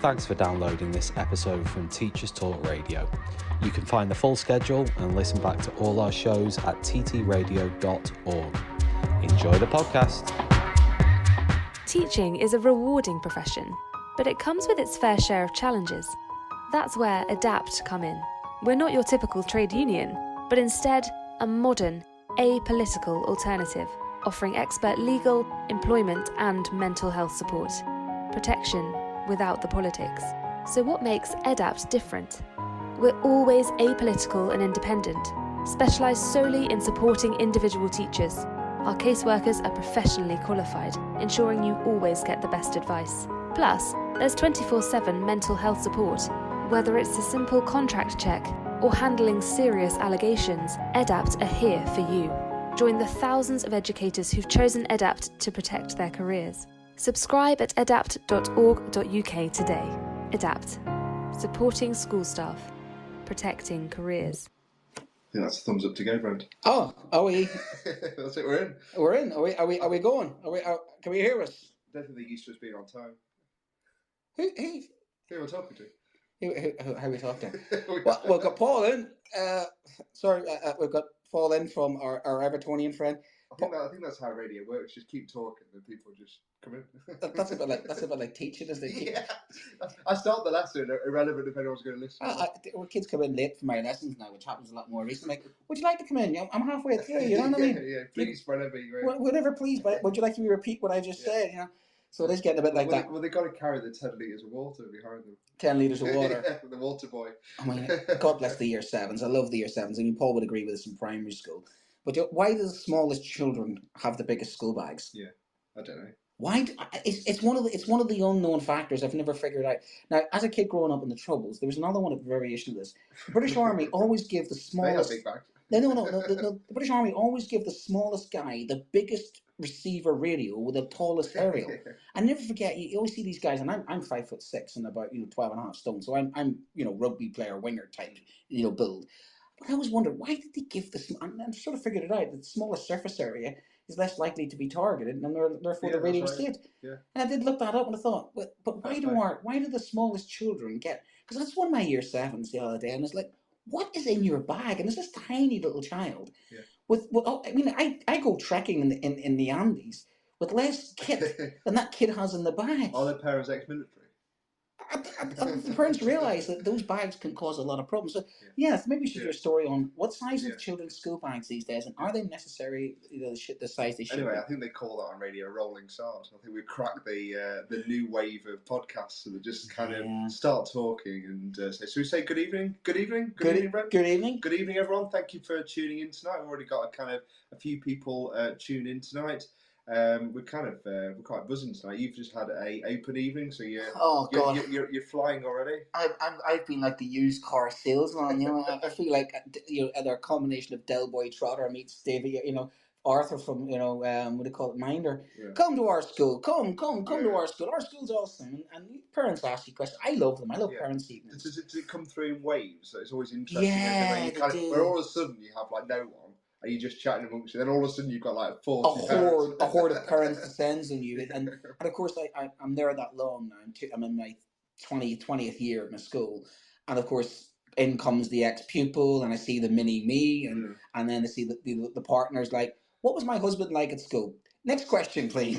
Thanks for downloading this episode from Teachers Talk Radio. You can find the full schedule and listen back to all our shows at ttradio.org. Enjoy the podcast. Teaching is a rewarding profession, but it comes with its fair share of challenges. That's where ADAPT come in. We're not your typical trade union, but instead a modern, apolitical alternative, offering expert legal, employment and mental health support. Protection without the politics. So what makes ADAPT different? We're always apolitical and independent, specialised solely in supporting individual teachers. Our caseworkers are professionally qualified, ensuring you always get the best advice. Plus, there's 24/7 mental health support. Whether it's a simple contract check or handling serious allegations, ADAPT are here for you. Join the thousands of educators who've chosen ADAPT to protect their careers. Subscribe at adapt.org.uk today. ADAPT. Supporting school staff. Protecting careers. I think that's a thumbs up to go, Brent. Oh, are we? That's it, we're in. We're in. Are we going? Can we hear us? I don't think they're used to us being on time. Who Who am I talking to? are we talking to? Well, we've got Paul in. We've got Paul in from our Evertonian friend. I think that's how radio works. Just keep talking, and people just come in. That's a bit like teaching, isn't it? Yeah. I start the lesson irrelevant if anyone's going to listen. Our kids come in late for my lessons now, which happens a lot more recently. Like, would you like to come in? I'm halfway through. You know what I mean? Yeah. Please, whenever you're in. Whatever, please. But would you like me to repeat what I just said? You know. So it is getting a bit like that. Well, they've got to carry the 10 litres of water behind them. 10 litres of water. Yeah, the water boy. I mean, God bless the year 7s. I love the year 7s. I mean, Paul would agree with us in primary school. But why do the smallest children have the biggest school bags? Yeah, I don't know. Why? It's one of the unknown factors I've never figured out. Now, as a kid growing up in the Troubles, there was another one of variation of this. The British Army always give the smallest. They have big bags. No. The British Army always give the smallest guy the biggest receiver radio with the tallest aerial. I never forget. You always see these guys, and I'm 5'6" and about 12.5 stone. So I'm rugby player winger type build. But I always wondered, why did they give this? And I sort of figured it out. The smallest surface area is less likely to be targeted, and therefore the radio was saved. Yeah. And I did look that up, and I thought, but why do the smallest children get? Because that's one of my year 7s the other day, and it's like, what is in your bag? And there's this tiny little child I go trekking in the Andes with less kit than that kid has in the bag. Are their parents ex-military? The parents realise that those bags can cause a lot of problems. So, maybe we should do a story on what size of children's school bags these days, and are they necessary? The size they should. Anyway, be? I think they call that on radio rolling start. I think we've cracked the new wave of podcasts that just kind of start talking and say. So we say good evening, good evening, good evening, Brent. Good evening, good evening, everyone. Thank you for tuning in tonight. We've already got a few people tune in tonight. We're quite buzzing tonight. You've just had a open evening, so you're flying already. I've been like the used car salesman. I feel like they're a combination of Del Boy Trotter meets Davey. Arthur from what do they call it, Minder. Yeah. Come to our school. Come to our school. Our school's awesome. And parents ask you questions. I love them. I love parents' evenings. Does it come through in waves? So it's always interesting. Yeah, where all of a sudden you have like no one. Are you just chatting amongst you? Then all of a sudden you've got like a horde of parents descends on you, and of course I'm there that long now. I'm in my 20th year at my school, and of course in comes the ex-pupil, and I see the mini me, and then I see the partners like, what was my husband like at school? Next question, please.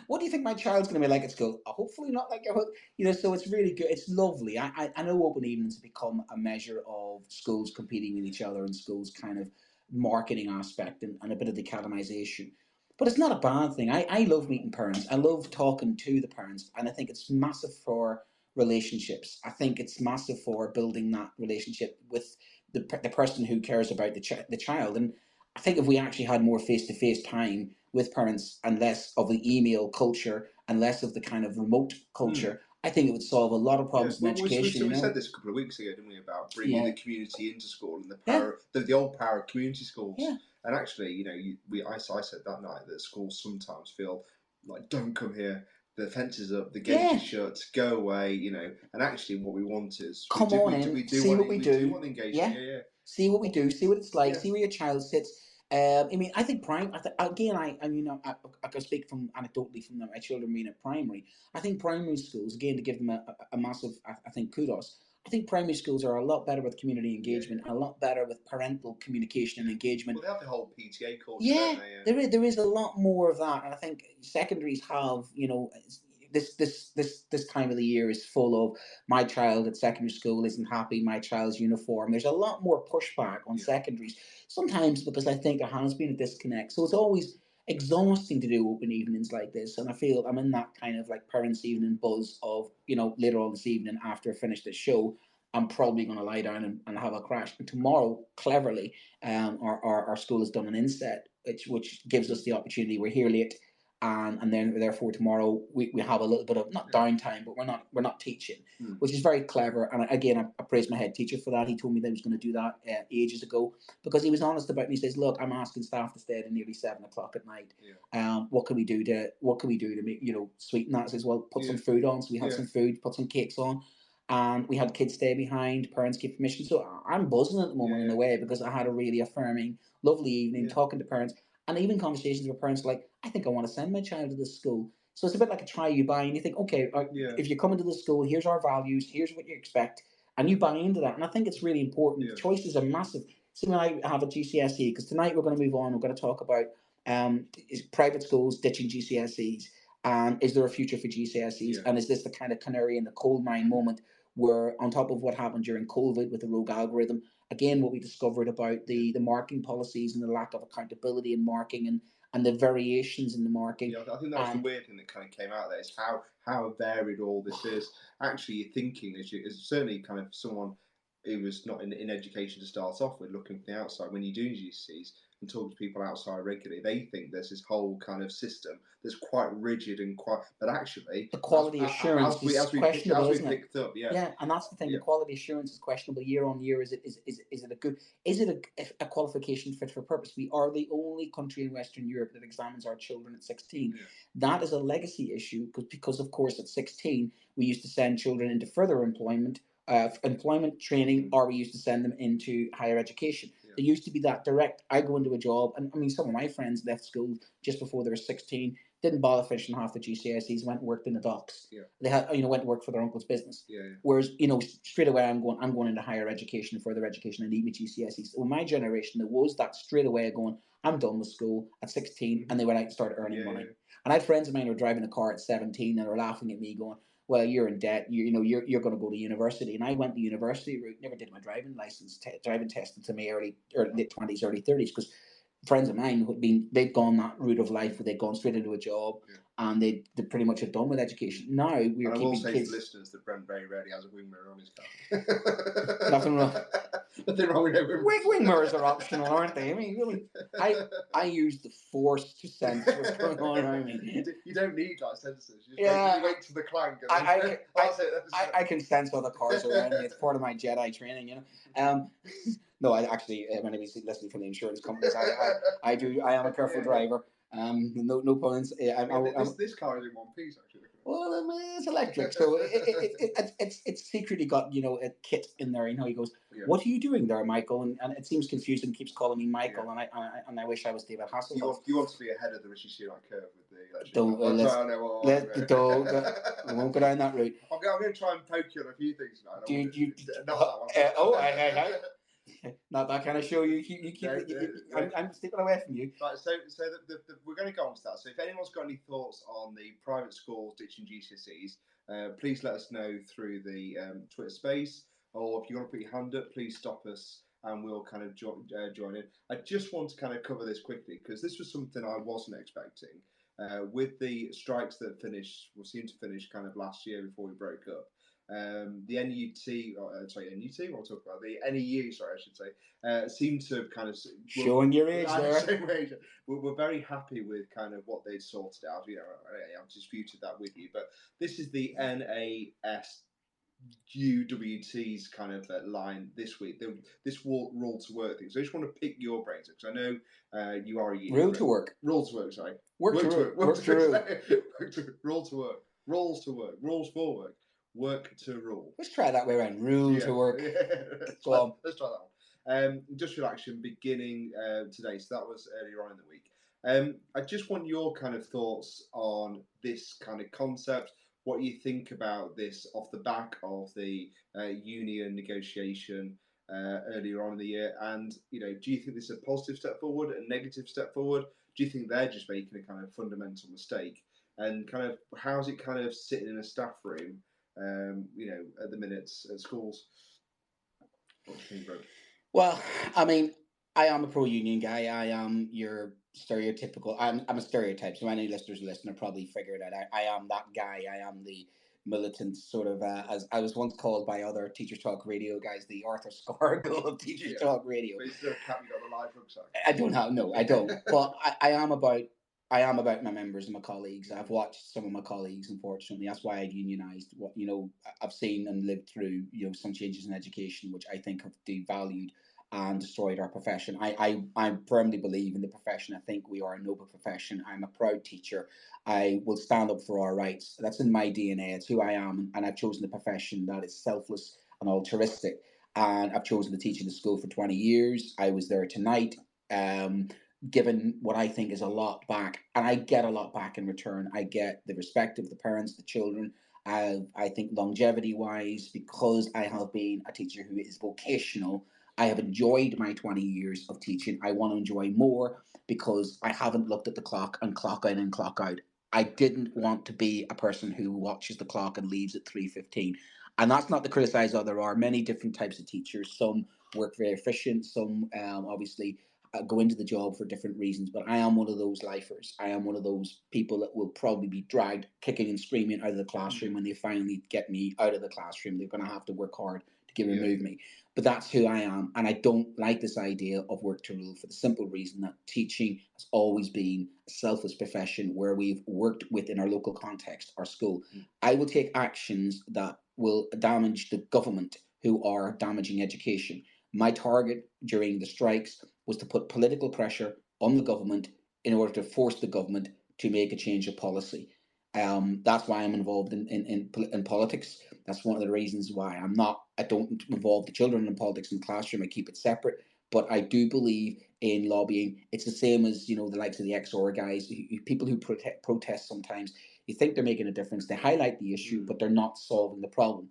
What do you think my child's going to be like at school? Hopefully not like your husband. So it's really good. It's lovely. I know open evenings have become a measure of schools competing with each other and schools kind of marketing aspect and a bit of the academization, but it's not a bad thing. I love meeting parents. I love talking to the parents, and I think it's massive for relationships. I think it's massive for building that relationship with the person who cares about the child. And I think if we actually had more face-to-face time with parents and less of the email culture and less of the kind of remote culture, I think it would solve a lot of problems in education. We said this a couple of weeks ago, didn't we, about bringing the community into school and the power, the old power of community schools. Yeah. And actually, I said that night that schools sometimes feel like, don't come here. The fence is up, the gate is shut, go away, And actually, what we want is see what we do. We do want engagement. See what we do, see what it's like, see where your child sits. I mean, I think again, I can speak from anecdotally from my children being at primary. I think primary schools, again, to give them a massive, I think, kudos. I think primary schools are a lot better with community engagement, and a lot better with parental communication and engagement. Well, they have the whole PTA culture, Yeah, don't they? there is a lot more of that, and I think secondaries have, this time of the year is full of my child at secondary school isn't happy, my child's uniform. There's a lot more pushback on secondaries, sometimes because I think there has been a disconnect. So it's always exhausting to do open evenings like this, and I feel I'm in that kind of like parents' evening buzz of, later on this evening after I finish this show, I'm probably going to lie down and have a crash. And tomorrow, cleverly, our school has done an inset, which gives us the opportunity. We're here late, and then therefore tomorrow we have a little bit of not downtime, but we're not teaching, which is very clever. And again, I praise my head teacher for that. He told me that he was going to do that ages ago, because he was honest about me. He says, "Look, I'm asking staff to stay to nearly 7 o'clock at night. What can we do to make sweeten that?" I says, "Well, put some food on." So we had some food, put some cakes on. And we had kids stay behind, parents give permission. So I'm buzzing at the moment in a way, because I had a really affirming, lovely evening talking to parents, and even conversations with parents like, I think I want to send my child to this school. So it's a bit like a try, you buy, and you think, okay, if you come into the school, here's our values, here's what you expect, and you buy into that. And I think it's really important. Yeah. Choices are massive. See, when I have a GCSE, because tonight we're going to move on, we're going to talk about is private schools ditching GCSEs, and is there a future for GCSEs, and is this the kind of canary in the coal mine moment where, on top of what happened during COVID with the rogue algorithm, again, what we discovered about the marking policies and the lack of accountability in marking, and the variations in the marking. Yeah, I think that's the weird thing that kind of came out there, is how varied all this is. Actually, you're thinking, as certainly kind of someone who was not in education to start off with, looking from the outside, when you do GCSEs and talk to people outside regularly, they think there's this whole kind of system that's quite rigid and but actually the quality assurance is questionable, isn't it? Yeah, and that's the thing. The quality assurance is questionable year on year. Is it a qualification fit for purpose? We are the only country in Western Europe that examines our children at 16. Yeah. That is a legacy issue, because of course at 16 we used to send children into further employment training, or we used to send them into higher education. There used to be that direct, I go into a job, and I mean, some of my friends left school just before they were 16, didn't bother finishing half the GCSEs, went and worked in the docks. Yeah. They had, went to work for their uncle's business. Yeah. Whereas, straight away I'm going into higher education, further education, and need my GCSEs. So in my generation, there was that straight away going, I'm done with school at 16, and they went out and started earning money. Yeah. And I had friends of mine who were driving a car at 17 and were laughing at me going, well, you're in debt. You're going to go to university, and I went the university route. Never did my driving license, driving test until my late 20s, early 30s, because friends of mine they'd gone that route of life where they'd gone straight into a job, and they pretty much had done with education. Now we're keeping kids. I will say to listeners that Brent very rarely has a wing mirror on his car. Nothing wrong. Nothing wrong with it. Wing mirrors are optional, aren't they? I mean, really, I use the force to sense what's going on around me. You don't need like sensors. You wait to the clank. And I can sense other cars around me. It's part of my Jedi training, No, I actually, when I was listening from the insurance companies, I am a careful driver. No points. This car is in one piece, actually. Well, I mean, it's electric, so it's secretly got a kit in there. He goes, "What are you doing there, Michael?" And it seems confused and keeps calling me Michael, and I wish I was David Hasselhoff. You want to be ahead of the Rishi Sunak curve with the electric. I won't go down that route. I'm going to try and poke you on a few things now. Not that kind of show. You keep. I'm sticking away from you. Right, so we're going to go on to that. So if anyone's got any thoughts on the private schools ditching GCSEs, please let us know through the Twitter space, or if you want to put your hand up, please stop us and we'll kind of join in. I just want to kind of cover this quickly, because this was something I wasn't expecting. With the strikes that seemed to finish kind of last year before we broke up. The NEU, I should say, seemed to kind of showing your age there. We're very happy with kind of what they'd sorted out. I've disputed that with you, but this is the NASUWT's kind of line this week. This rule to work thing. So I just want to pick your brains, because I know you are a rule to work. Sorry, work to work. Rules to work. Rules for work. Work to rule. Let's try that way around. Rule to work. Go on. Let's try that Industrial action beginning today, so that was earlier on in the week. I just want your kind of thoughts on this kind of concept, what you think about this off the back of the union negotiation earlier on in the year, and do you think this is a positive step forward, a negative step forward? Do you think they're just making a kind of fundamental mistake? And kind of how's it kind of sitting in a staff room, at the minutes at schools? What do you think, Brent? Well, I mean, I am a pro-union guy. I am your stereotypical. I'm a stereotype. So any listeners listening probably figured it out. I am that guy. I am the militant sort of. As I was once called by other Teachers Talk Radio guys, the Arthur Scargill of Teachers Talk Radio. But is there a cap you got the live rucksack? I don't have. No, I don't. But I am about. I am about my members and my colleagues. I've watched some of my colleagues, unfortunately. That's why I've unionised. I've seen and lived through, some changes in education, which I think have devalued and destroyed our profession. I firmly believe in the profession. I think we are a noble profession. I'm a proud teacher. I will stand up for our rights. That's in my DNA. It's who I am. And I've chosen the profession that is selfless and altruistic. And I've chosen to teach in the school for 20 years. I was there tonight. Given what I think is a lot back, and I get a lot back in return. I get the respect of the parents, the children. I think longevity-wise, because I have been a teacher who is vocational, I have enjoyed my 20 years of teaching. I want to enjoy more because I haven't looked at the clock and clock in and clock out. I didn't want to be a person who watches the clock and leaves at 3:15. And that's not to criticize there are many different types of teachers. Some work very efficient, some obviously go into the job for different reasons, but I am one of those lifers. I am one of those people that will probably be dragged kicking and screaming out of the classroom when they finally get me out of the classroom. They're going to have to work hard to remove me. But that's who I am, and I don't like this idea of work to rule for the simple reason that teaching has always been a selfless profession where we've worked within our local context, our school. I will take actions that will damage the government who are damaging education. My target during the strikes was to put political pressure on the government in order to force the government to make a change of policy. That's why I'm involved in politics. That's one of the reasons why I don't involve the children in politics in the classroom. I keep it separate. But I do believe in lobbying. It's the same as, the likes of the XR guys, people who protest sometimes. You think they're making a difference. They highlight the issue, but they're not solving the problem.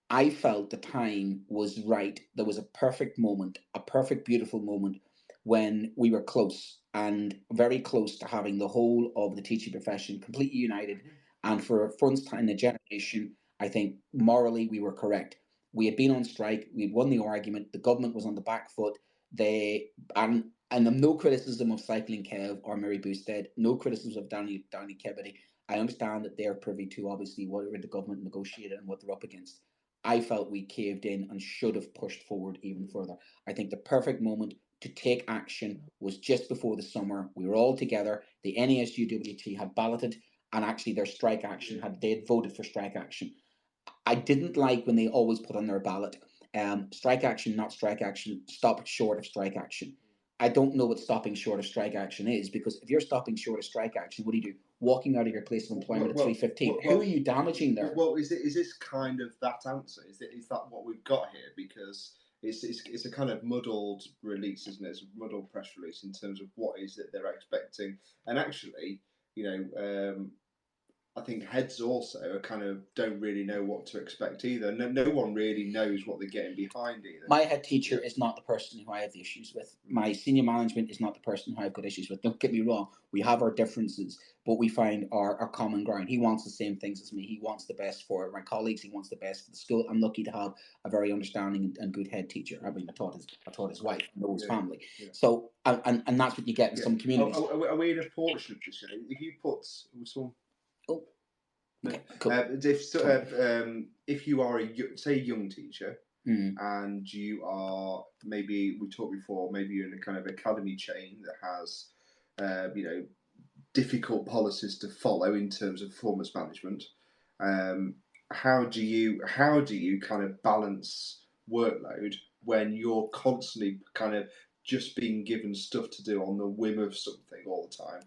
I felt the time was right. There was a perfect moment, a perfect, beautiful moment when we were close and very close to having the whole of the teaching profession completely united. And for first time in a generation, I think morally we were correct. We had been on strike. We had won the argument. The government was on the back foot. And no criticism of Cycling Kev or Mary Boosted, no criticism of Danny Kebedy. I understand that they're privy to obviously whatever the government negotiated and what they're up against. I felt we caved in and should have pushed forward even further. I think the perfect moment to take action was just before the summer. We were all together. The NASUWT had balloted, and actually their strike action they had voted for strike action. I didn't like when they always put on their ballot, strike action, not strike action, stop short of strike action. I don't know what stopping short of strike action is, because if you're stopping short of strike action, what do? Walking out of your place of employment at 3:15. Who are you damaging there? Well, is this kind of that answer? Is that what we've got here? Because it's a kind of muddled release, isn't it? It's a muddled press release in terms of what is it they're expecting, and actually, I think heads also kind of don't really know what to expect either. No one really knows what they're getting behind either. My head teacher is not the person who I have the issues with. My senior management is not the person who I've got issues with. Don't get me wrong. We have our differences, but we find our common ground. He wants the same things as me. He wants the best for my colleagues. He wants the best for the school. I'm lucky to have a very understanding and good head teacher. I mean, I taught his wife, I know his family. Yeah. So, and that's what you get in some communities. Are we in a fortunate position? If you put some... Oh, okay, cool. If you are a young teacher, and you are, maybe we talked before, maybe you're in a kind of academy chain that has difficult policies to follow in terms of performance management, how do you kind of balance workload when you're constantly kind of just being given stuff to do on the whim of something all the time?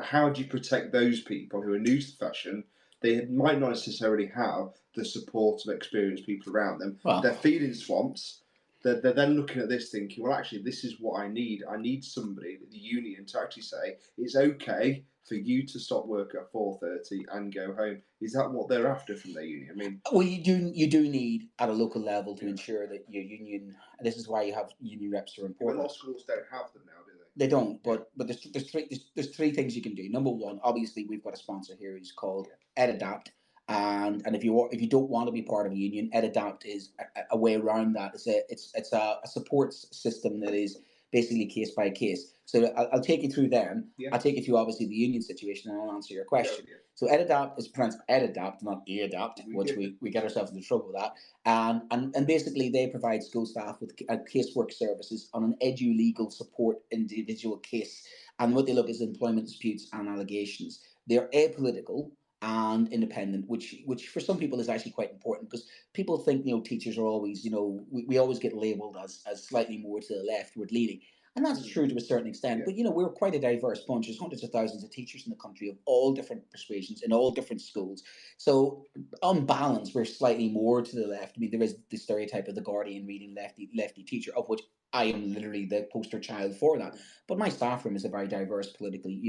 How do you protect those people who are new to the fashion, they might not necessarily have the support of experienced people around them. Well, they're feeling swamps. They're then looking at this thinking, well, actually, this is what I need. I need somebody, the union, to actually say, it's okay for you to stop work at 4:30 and go home. Is that what they're after from their union? I mean, well, you do need at a local level to ensure that your union. This is why you have union reps are but a important. lot of schools don't have them now, do they? They don't, but there's three things you can do. Number one, obviously, we've got a sponsor here who's called EdAdapt, and if you don't want to be part of a union, EdAdapt is a way around that. It's a support system that is basically case by case. So I'll take you through them. Yeah. I'll take you through obviously the union situation, and I'll answer your question. Yeah. So EdAdapt is pronounced EdAdapt, not EAdapt, which we get ourselves into trouble with that. And basically they provide school staff with casework services on an edu-legal support individual case. And what they look is employment disputes and allegations. They're apolitical and independent, which for some people is actually quite important, because people think, teachers are always, we always get labelled as slightly more to the leftward leaning. And that's true to a certain extent. Yeah. But, we're quite a diverse bunch. There's hundreds of thousands of teachers in the country of all different persuasions in all different schools. So on balance, we're slightly more to the left. I mean, there is the stereotype of the Guardian reading lefty teacher, of which I am literally the poster child for that. But my staff room is a very diverse politically,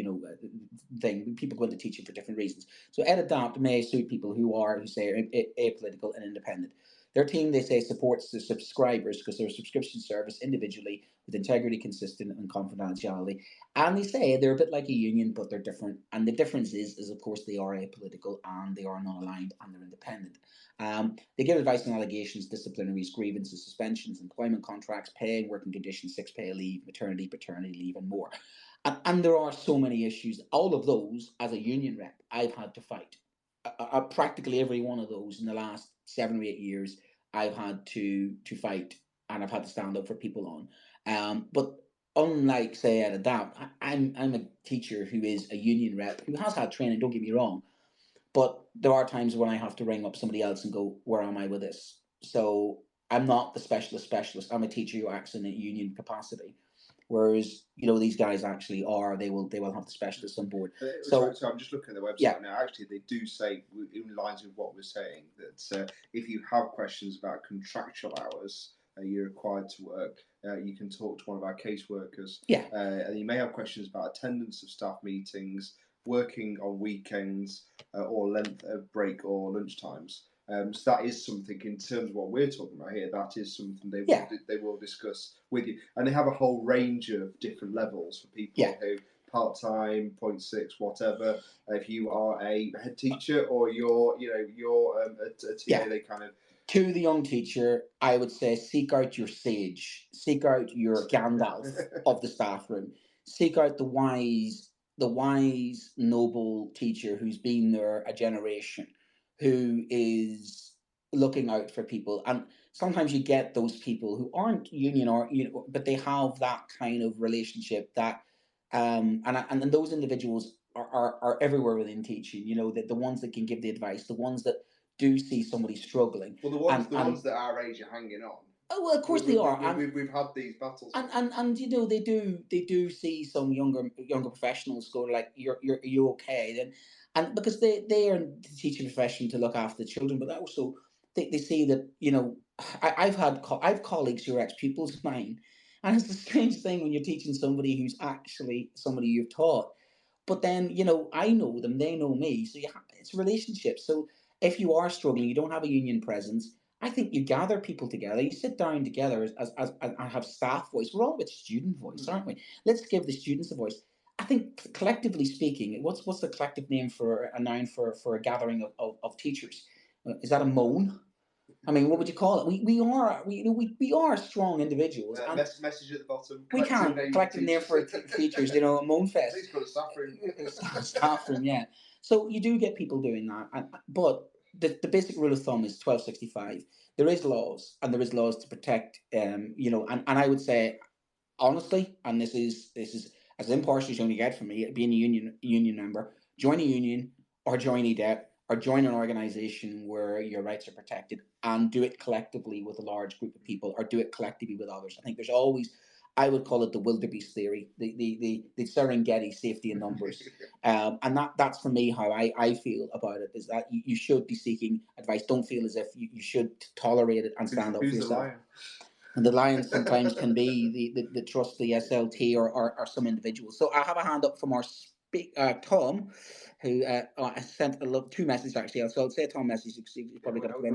thing. People go into teaching for different reasons. So EdAdapt may suit people who say are apolitical and independent. Their team, they say, supports the subscribers because they're a subscription service individually with integrity, consistent, and confidentiality. And they say they're a bit like a union, but they're different. And the difference is of course, they are apolitical and they are non-aligned and they're independent. They give advice on allegations, disciplinaries, grievances, suspensions, employment contracts, pay and working conditions, sick pay leave, maternity, paternity leave, and more. And there are so many issues. All of those, as a union rep, I've had to fight. Practically every one of those in the last 7 or 8 years, I've had to fight, and I've had to stand up for people on. But unlike, say, at EdAdapt, I'm a teacher who is a union rep who has had training. Don't get me wrong, but there are times when I have to ring up somebody else and go, "Where am I with this?" So I'm not the specialist. I'm a teacher who acts in a union capacity. Whereas, these guys actually are, they will have the specialists on board. So I'm just looking at the website now. Actually, they do say, in lines with what we're saying, that if you have questions about contractual hours you're required to work, you can talk to one of our caseworkers. Yeah. And you may have questions about attendance of staff meetings, working on weekends, or length of break or lunch times. So that is something, in terms of what we're talking about here, that is something they will discuss with you. And they have a whole range of different levels for people who part-time, 0.6, whatever. If you are a head teacher or you're a TA, they kind of... To the young teacher, I would say seek out your sage, seek out your Gandalf of the staff room, seek out the wise, noble teacher who's been there a generation, who is looking out for people. And sometimes you get those people who aren't union but they have that kind of relationship that, and those individuals are everywhere within teaching. The ones that can give the advice, the ones that do see somebody struggling. Well, the ones that our age are hanging on. Oh well, of course they are. We've had these battles. And they do see some younger professionals go like, are you okay? Then, and because they are the teaching profession to look after the children, but also they see that I've colleagues who are ex pupils of mine, and it's the strange thing when you're teaching somebody who's actually somebody you've taught. But then, I know them, they know me. So it's relationships. So if you are struggling, you don't have a union presence, I think you gather people together, you sit down together as and have staff voice. We're all about student voice, aren't we? Let's give the students a voice. I think collectively speaking, what's the collective name for a noun for a gathering of teachers? Is that a moan? I mean, what would you call it? We are strong individuals. And message at the bottom. We can collective name for teachers. A moan fest. Please put a staff room. Staff room, yeah. So you do get people doing that, but the basic rule of thumb is 1265. There is laws, and there is laws to protect. And I would say honestly, and this is as impartial as you only get from me, being a union member, join a union or join EDEP or join an organisation where your rights are protected, and do it collectively with a large group of people, or do it collectively with others. I think there's always I would call it the wildebeest theory, the Serengeti safety in numbers. And that's for me how I feel about it, is that you should be seeking advice. Don't feel as if you should tolerate it and stand up for yourself. The lion? And the lion sometimes can be the trust, the SLT, or some individuals. So I have a hand up from our Tom, who sent two messages actually. So I'll say Tom message. He's probably got a Are we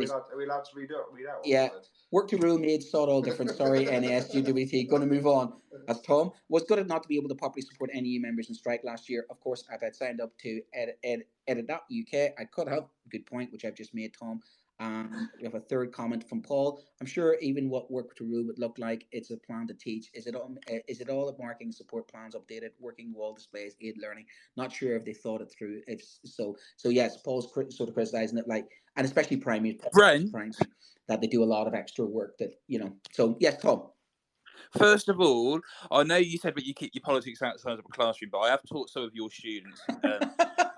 allowed to read out? Yeah. Work to rule made sod all different. Sorry, NASGWT. Going to move on. That's Tom. Was good not to be able to properly support NEU members in strike last year. Of course, if I'd signed up to edit.uk, I could have. Good point, which I've just made, Tom. We have a third comment from Paul. I'm sure even what work to rule would look like, it's a plan to teach. Is it all the marking support plans updated, working wall displays, aid learning? Not sure if they thought it through. If so yes, Paul's sort of criticizing it, like, and especially primary, that they do a lot of extra work that, so yes, Tom. First of all, I know you said that you keep your politics outside of the classroom, but I have taught some of your students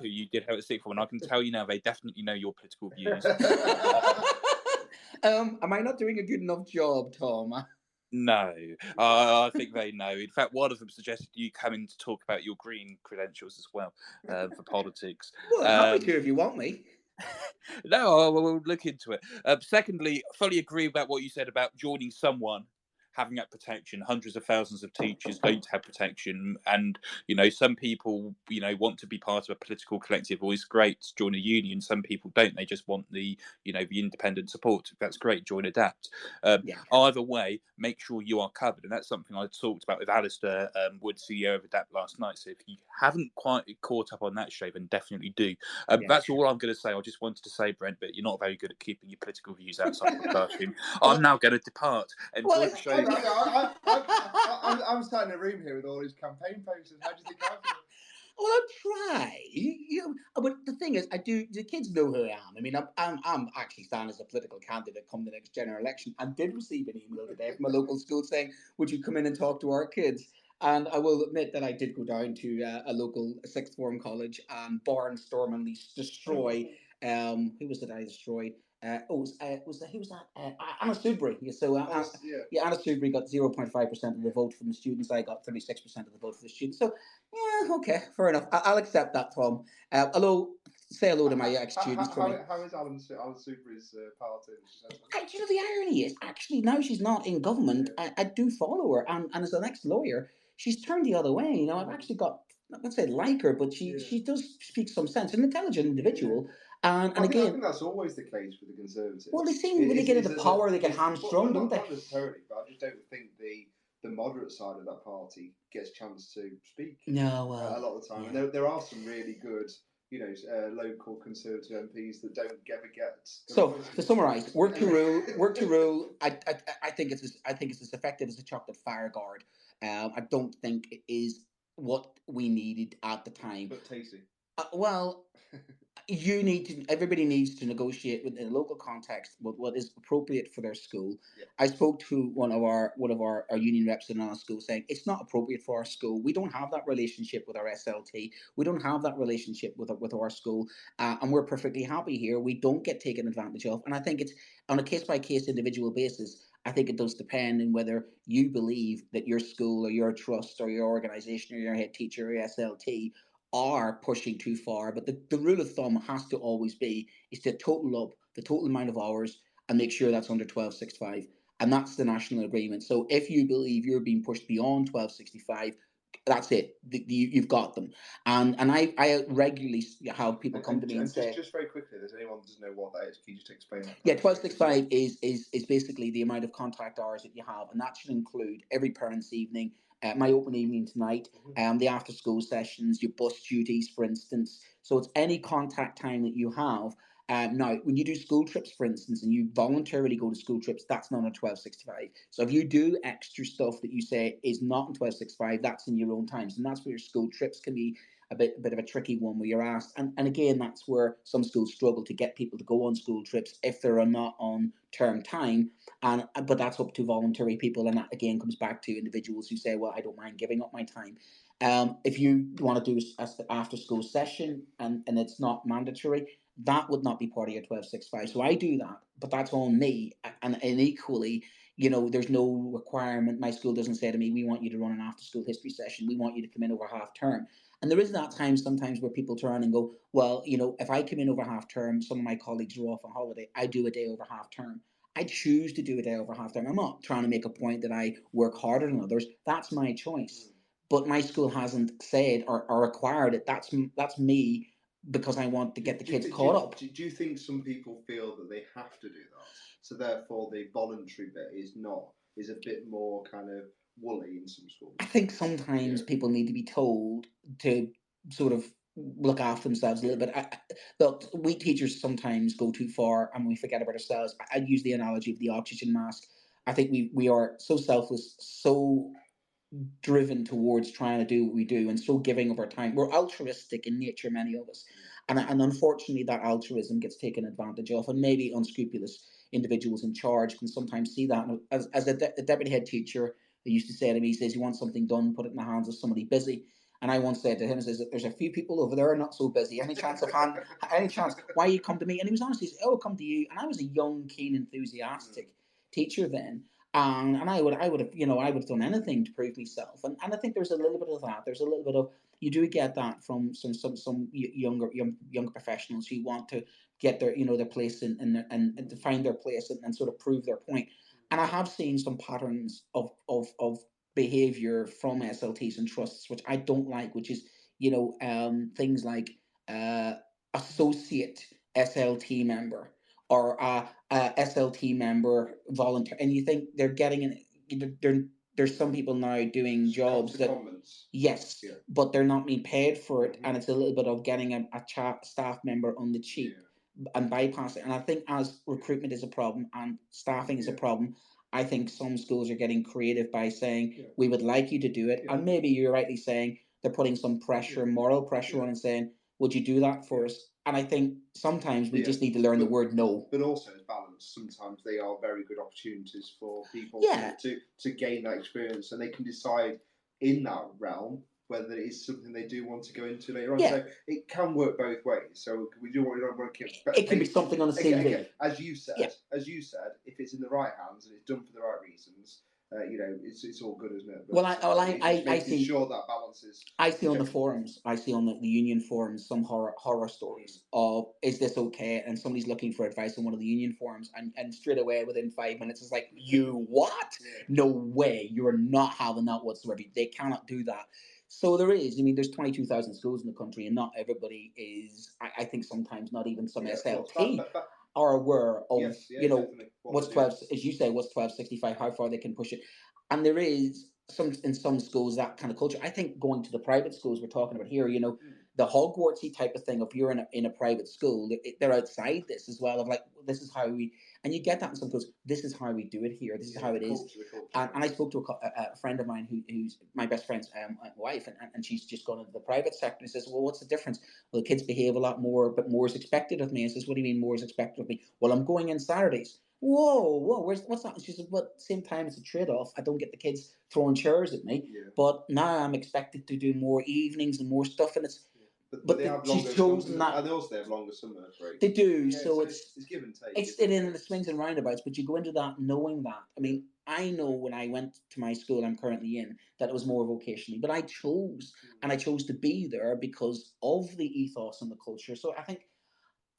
who you did have at sixth form, and I can tell you now they definitely know your political views. Am I not doing a good enough job, Tom? No, I think they know. In fact, one of them suggested you come in to talk about your green credentials as well for politics. Well, happy to if you want me. No, we'll look into it. Secondly, I fully agree about what you said about joining someone, having that protection. Hundreds of thousands of teachers don't have protection, and some people want to be part of a political collective. Well, it's great to join a union. Some people don't. They just want the the independent support. That's great. Join Adapt. Either way, make sure you are covered, and that's something I talked about with Alistair Wood, CEO of Adapt, last night. So if you haven't quite caught up on that show, then definitely do. That's all I'm going to say. I just wanted to say, Brent, but you're not very good at keeping your political views outside the classroom. I'm now going to depart. Enjoy the show. I'm sat in a room here with all these campaign posters. How do you think I feel? Well, I'll try. But the thing is, the kids know who I am. I mean, I'm actually standing as a political candidate come the next general election, and did receive an email today from a local school saying, would you come in and talk to our kids? And I will admit that I did go down to a local sixth form college and barnstorm and destroy. Who was it I destroyed? Who was that? Anna Sudbury. Anna Sudbury got 0.5% of the vote from the students. I got 36% of the vote for the students. So, yeah, okay, fair enough. I'll accept that, Tom. Say hello to my ex-students for me. How is Alan Sudbury's party? The irony is, actually, now she's not in government, I do follow her, and as an ex-lawyer, she's turned the other way. I've actually got, I'm not going to say like her, but she does speak some sense, an intelligent individual. Yeah. And I again, think that's always the case with the Conservatives. Well, they seem when they get into power, they get hamstrung, don't they? Not necessarily, but I just don't think the moderate side of that party gets a chance to speak. No, a lot of the time, and there are some really good, local Conservative MPs that don't ever get. So to summarise, work to rule. I think it's as effective as a chocolate fire guard. I don't think it is what we needed at the time. But tasty. Well. Everybody needs to negotiate within a local context what is appropriate for their school. Yeah. I spoke to one of our union reps in our school saying it's not appropriate for our school. We don't have that relationship with our SLT. We don't have that relationship with our school, and we're perfectly happy here. We don't get taken advantage of, and I think it's on a case-by-case individual basis. I think it does depend on whether you believe that your school or your trust or your organisation or your head teacher or your SLT are pushing too far, but the rule of thumb has to always be is to total up the total amount of hours and make sure that's under 1265, and that's the national agreement. So if you believe you're being pushed beyond 1265, that's it. You've got them, and I regularly have people come to me and say, just very quickly, does anyone doesn't know what that is? Can you just explain that? Yeah, 1265 is basically the amount of contact hours that you have, and that should include every parent's evening. My open evening tonight, the after school sessions, your bus duties, for instance. So it's any contact time that you have. Now, when you do school trips, for instance, and you voluntarily go to school trips, that's not a 1265. So if you do extra stuff that you say is not in 1265, that's in your own times. And that's where your school trips can be a bit of a tricky one where you're asked. And again, that's where some schools struggle to get people to go on school trips if they're not on term time. But that's up to voluntary people. And that again comes back to individuals who say, well, I don't mind giving up my time. If you want to do an after school session and it's not mandatory, that would not be part of your 1265. So I do that, but that's on me. And equally, there's no requirement. My school doesn't say to me, we want you to run an after-school history session. We want you to come in over half term. And there is that time sometimes where people turn and go, well, if I come in over half term, some of my colleagues are off on holiday, I do a day over half term. I choose to do a day over half term. I'm not trying to make a point that I work harder than others. That's my choice. But my school hasn't said or required it. That's me, because I want to get the kids caught up. Do you think some people feel that they have to do that? So therefore the voluntary bit is a bit more kind of woolly in some schools? I think sometimes people need to be told to sort of look after themselves a little bit. Look, we teachers sometimes go too far and we forget about ourselves. I'd use the analogy of the oxygen mask. I think we are so selfless, so driven towards trying to do what we do, and so giving of our time. We're altruistic in nature, many of us, and unfortunately that altruism gets taken advantage of, and maybe unscrupulous individuals in charge can sometimes see that. As a deputy head teacher, they used to say to me, he says, you want something done, put it in the hands of somebody busy. And I once said to him, says, there's a few people over there not so busy. Any chance why you come to me? And he was honest, he said, oh, I'll come to you. And I was a young, keen, enthusiastic teacher then. And I would have done anything to prove myself. And I think there's a little bit of that. There's a little bit of, you do get that from some younger professionals who want to get their their place and to find their place and sort of prove their point. And I have seen some patterns of behavior from SLTs and trusts which I don't like, which is things like associate SLT member or SLT member volunteer, and you think they're getting in. There's some people now doing jobs that yes, yeah, but they're not being paid for it, and it's a little bit of getting a staff member on the cheap and bypass it. And I think as recruitment is a problem and staffing is a problem, I think some schools are getting creative by saying we would like you to do it, and maybe you're rightly saying they're putting some pressure, moral pressure on, and saying, would you do that for us? And I think sometimes we just need to learn the word no. But also as balance, sometimes they are very good opportunities for people to gain that experience, and they can decide in that realm whether it is something they do want to go into later on. So it can work both ways. So we do want to keep. It can be something on the CV. Again, as you said, if it's in the right hands and it's done for the right reasons, it's all good, isn't it? But I see. Sure that balances. I see on the forums. I see on the union forums some horror stories of, is this okay? And somebody's looking for advice on one of the union forums, and straight away within 5 minutes it's like, you what? No way! You are not having that whatsoever. They cannot do that. So there is. I mean, there's 22,000 schools in the country, and not everybody is. I think sometimes not even some SLT. Are aware of what's 12, as you say, what's 1265, how far they can push it. And there is in some schools that kind of culture. I think going to the private schools we're talking about here, the Hogwartsy type of thing, if you're in a private school, they're outside this as well, of like, this is how we, and you get that in some schools, this is how we do it here, this is how it is. And I spoke to a friend of mine who's my best friend's wife, and she's just gone into the private sector, and says, well, what's the difference? Well, the kids behave a lot more, but more is expected of me. And says, what do you mean more is expected of me? Well, I'm going in Saturdays. Whoa, what's that? And she said, but at the same time, it's a trade-off. I don't get the kids throwing chairs at me, but now I'm expected to do more evenings and more stuff, and it's, but she's chosen that. And they also have longer summer breaks. They do, so it's give and take. It's in the swings and roundabouts, but you go into that knowing that. I mean, I know when I went to my school I'm currently in that it was more vocationally, but I chose to be there because of the ethos and the culture. So I think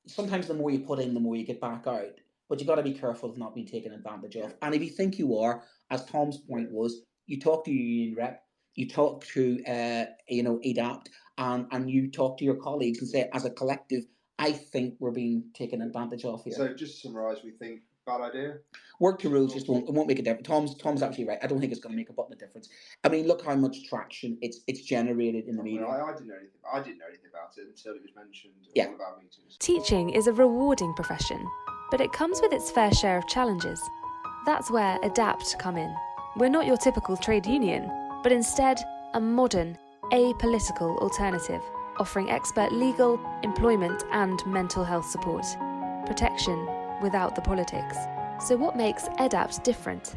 sometimes the more you put in, the more you get back out. But you got to be careful of not being taken advantage of. And if you think you are, as Tom's point was, you talk to your union rep, you talk to EDAPT, and you talk to your colleagues and say, as a collective, I think we're being taken advantage of here. So just to summarise, we think bad idea. Work to rules just won't make a difference. Tom's absolutely right. I don't think it's going to make a button of difference. I mean, look how much traction it's generated in the media. I didn't know anything about it until it was mentioned in one of our meetings. Teaching is a rewarding profession, but it comes with its fair share of challenges. That's where ADAPT come in. We're not your typical trade union, but instead a modern, apolitical alternative, offering expert legal, employment and mental health support. Protection without the politics. So what makes ADAPT different?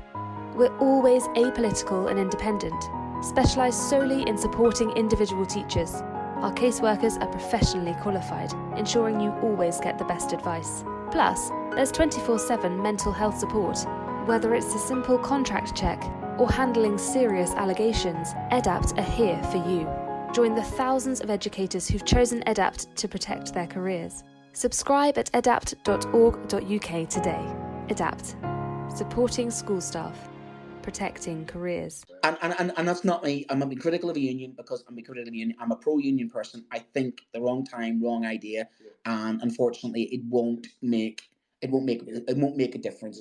We're always apolitical and independent, specialised solely in supporting individual teachers. Our caseworkers are professionally qualified, ensuring you always get the best advice. Plus, there's 24/7 mental health support, Whether it's a simple contract check or handling serious allegations, EDAPT are here for you. Join the thousands of educators who've chosen EDAPT to protect their careers. Subscribe at edapt.org.uk today. EDAPT, supporting school staff, protecting careers. And that's not me. I'm not being critical of a union because I'm being critical of a union. I'm a pro-union person. I think the wrong time, wrong idea, and unfortunately, it won't make a difference.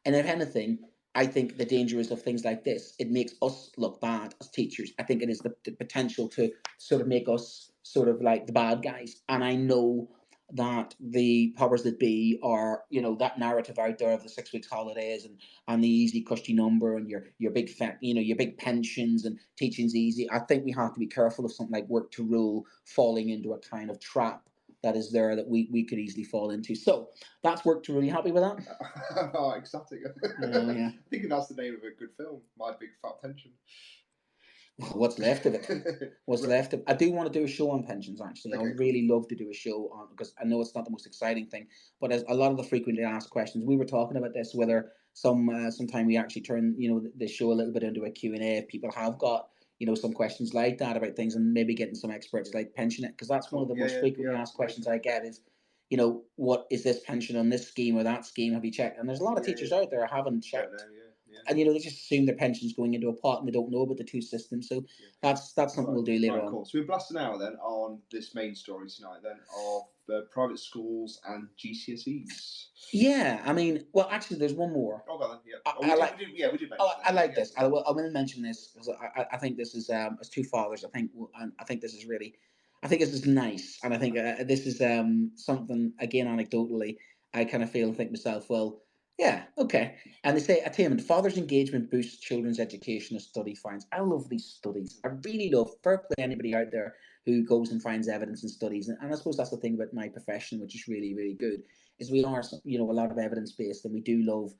And if anything, I think the danger is of things like this. It makes us look bad as teachers. I think it is the potential to sort of make us sort of like the bad guys. And I know that the powers that be are, that narrative out there of the 6 weeks holidays and the easy cushy number and your big your big pensions and teaching's easy. I think we have to be careful of something like work to rule falling into a kind of trap that is there that we could easily fall into. So that's work to rule. You happy with that? Oh, ecstatic. Yeah. I think that's the name of a good film, My Big Fat Pension. What's left of it? What's left of it? I do want to do a show on pensions, actually. Okay, I would really love to do a show on, because I know it's not the most exciting thing, but as a lot of the frequently asked questions, we were talking about this, whether sometime we actually turn the show a little bit into a Q&A if people have got some questions like that about things, and maybe getting some experts like pension it, because that's one of the most frequently asked questions I get is, what is this pension on this scheme or that scheme? Have you checked? And there's a lot of teachers out there haven't checked. And they just assume their pension's going into a pot and they don't know about the two systems. So that's something we'll do later on. Cool. So we're blasting out then on this main story tonight then of private schools and GCSEs. Yeah, I mean, well, actually, there's one more. Oh, well, yeah. We did mention I like this. I'm going to mention this because I think this is as two fathers. I think this is really, I think this is nice, and I think this is something, again, anecdotally, I kind of feel and think to myself, well, yeah, okay. And they say, attainment, father's engagement boosts children's education, a study finds. I love these studies. I really love, fair play anybody out there who goes and finds evidence in studies. And I suppose that's the thing about my profession, which is really, really good, is we are, a lot of evidence-based, and we do love,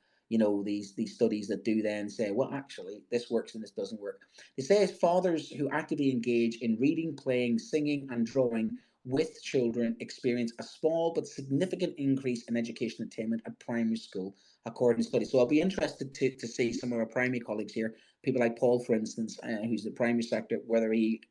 these studies that do then say, well, actually, this works and this doesn't work. They say fathers who actively engage in reading, playing, singing, and drawing with children experience a small but significant increase in education attainment at primary school, according to studies. So I'll be interested to see some of our primary colleagues here, people like Paul, for instance, who's the primary sector, whether he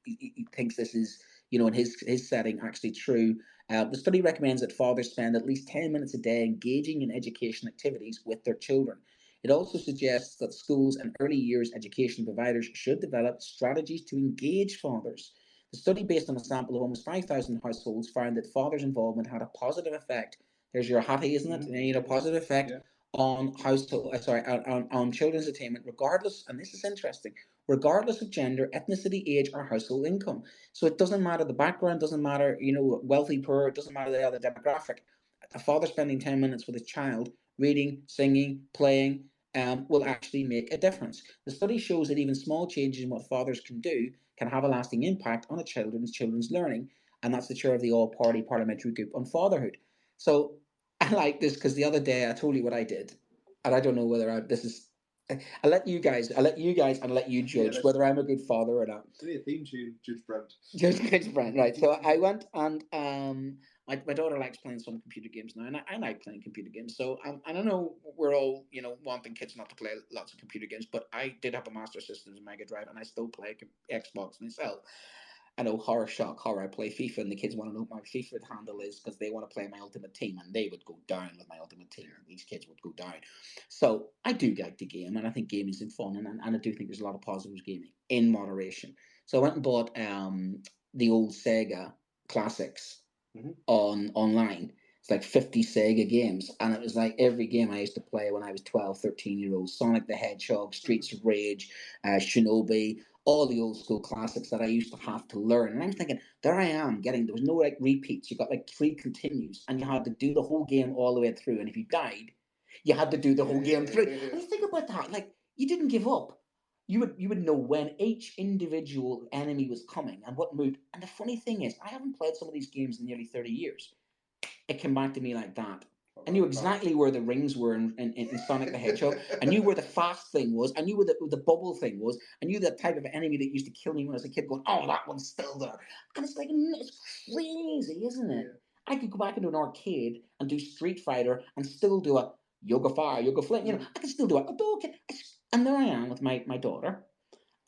thinks this is, in his setting, actually true. The study recommends that fathers spend at least 10 minutes a day engaging in education activities with their children. It also suggests that schools and early years education providers should develop strategies to engage fathers. The study, based on a sample of almost 5,000 households, found that fathers' involvement had a positive effect. There's your hattie, isn't it? Mm-hmm. Positive effect on on children's attainment, regardless, and this is interesting, regardless of gender, ethnicity, age, or household income. So it doesn't matter the background, doesn't matter, wealthy, poor, it doesn't matter the other demographic. A father spending 10 minutes with his child, reading, singing, playing, will actually make a difference. The study shows that even small changes in what fathers can do can have a lasting impact on a children's learning, and that's the chair of the all-party parliamentary group on fatherhood. So I like this because the other day I told you what I did, and I don't know whether I'll let you guys and let you judge whether I'm a good father or not. We need a theme tune, Judge Brent. Judge Brent, right. So I went and my daughter likes playing some computer games now, and I like playing computer games. So and I know we're all, wanting kids not to play lots of computer games, but I did have a Master System and Mega Drive, and I still play Xbox myself. I know, horror, I play FIFA, and the kids want to know what my FIFA handle is because they want to play my Ultimate Team, and they would go down with my Ultimate Team. These kids would go down. So I do like the game, and I think gaming is fun, and I do think there's a lot of positives gaming in moderation. So I went and bought the old Sega classics online. It's like 50 Sega games, and it was like every game I used to play when I was 12, 13-year-old. Sonic the Hedgehog, Streets of Rage, Shinobi, all the old school classics that I used to have to learn. And I'm thinking, there I am there was no like repeats. You got like 3 continues, and you had to do the whole game all the way through. And if you died, you had to do the whole game through. And you think about that, like, you didn't give up. You would know when each individual enemy was coming and what moved. And the funny thing is, I haven't played some of these games in nearly 30 years. It came back to me like that. I knew exactly where the rings were in Sonic the Hedgehog. I knew where the fast thing was. I knew where the bubble thing was. I knew the type of enemy that used to kill me when I was a kid, going, oh, that one's still there. And it's like, it's crazy, isn't it? Yeah. I could go back into an arcade and do Street Fighter and still do a yoga fire, yoga flame. You know, I can still do it. And there I am with my daughter.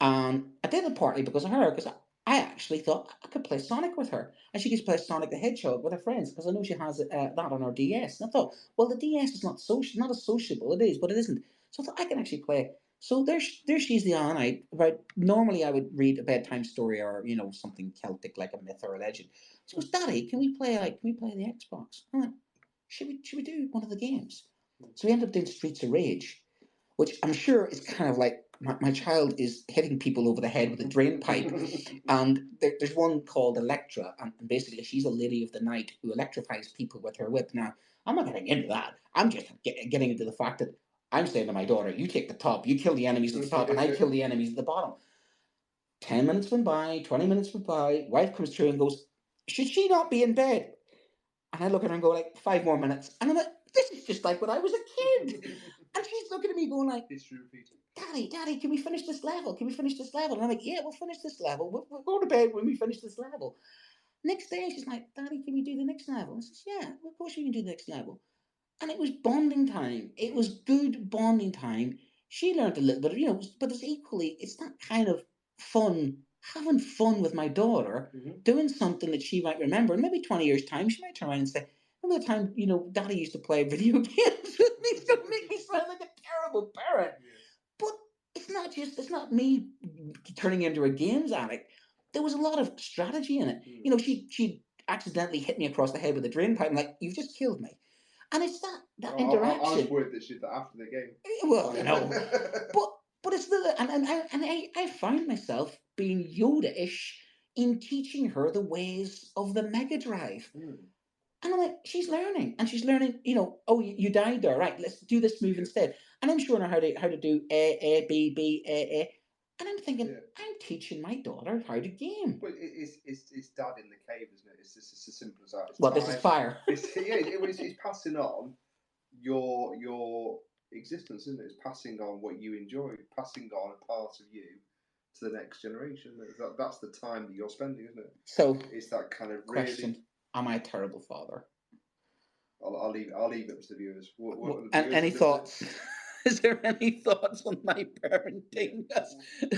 And I did it partly because of her, because I actually thought I could play Sonic with her. And she could play Sonic the Hedgehog with her friends, because I know she has that on her DS. And I thought, well, the DS is not as sociable. It is, but it isn't. So I thought I can actually play. So there she's the other night. Normally I would read a bedtime story or something Celtic like a myth or a legend. She goes, Daddy, can we play the Xbox? I went, should we do one of the games? So we ended up doing Streets of Rage, which I'm sure is kind of like my child is hitting people over the head with a drain pipe. And there's one called Electra, and basically she's a lady of the night who electrifies people with her whip. Now, I'm not getting into that. I'm just getting into the fact that I'm saying to my daughter, you take the top, you kill the enemies at the top, and I kill the enemies at the bottom. 10 minutes went by, 20 minutes went by, wife comes through and goes, should she not be in bed? And I look at her and go, like, 5 more minutes. And I'm like, this is just like when I was a kid. And she's looking at me going like, Daddy, can we finish this level? Can we finish this level? And I'm like, yeah, we'll finish this level. We'll go to bed when we finish this level. Next day, she's like, Daddy, can we do the next level? I says, yeah, of course we can do the next level. And it was bonding time. It was good bonding time. She learned a little bit, but it's that kind of fun, having fun with my daughter, doing something that she might remember. And maybe 20 years' time, she might turn around and say, remember the time, Daddy used to play video games with me? It's going to make me sound like a terrible parent. But it's not me turning into a games addict. There was a lot of strategy in it. She accidentally hit me across the head with a drain pipe. I'm like, you've just killed me. And it's that interaction. I was worried that she did that after the game. Well, but it's I found myself being Yoda-ish in teaching her the ways of the Mega Drive. And I'm like, she's learning, oh, you died there, right? Let's do this move instead. And I'm showing her how to do A, B, B, A. And I'm thinking, I'm teaching my daughter how to game. But it's dad in the cave, isn't it? It's just as simple as that. This is fire. It's passing on your existence, isn't it? It's passing on what you enjoy, passing on a part of you to the next generation. That's the time that you're spending, isn't it? So it's that kind of question: am I a terrible father? I'll leave it up to the viewers. And any thoughts? Is there any thoughts on my parenting?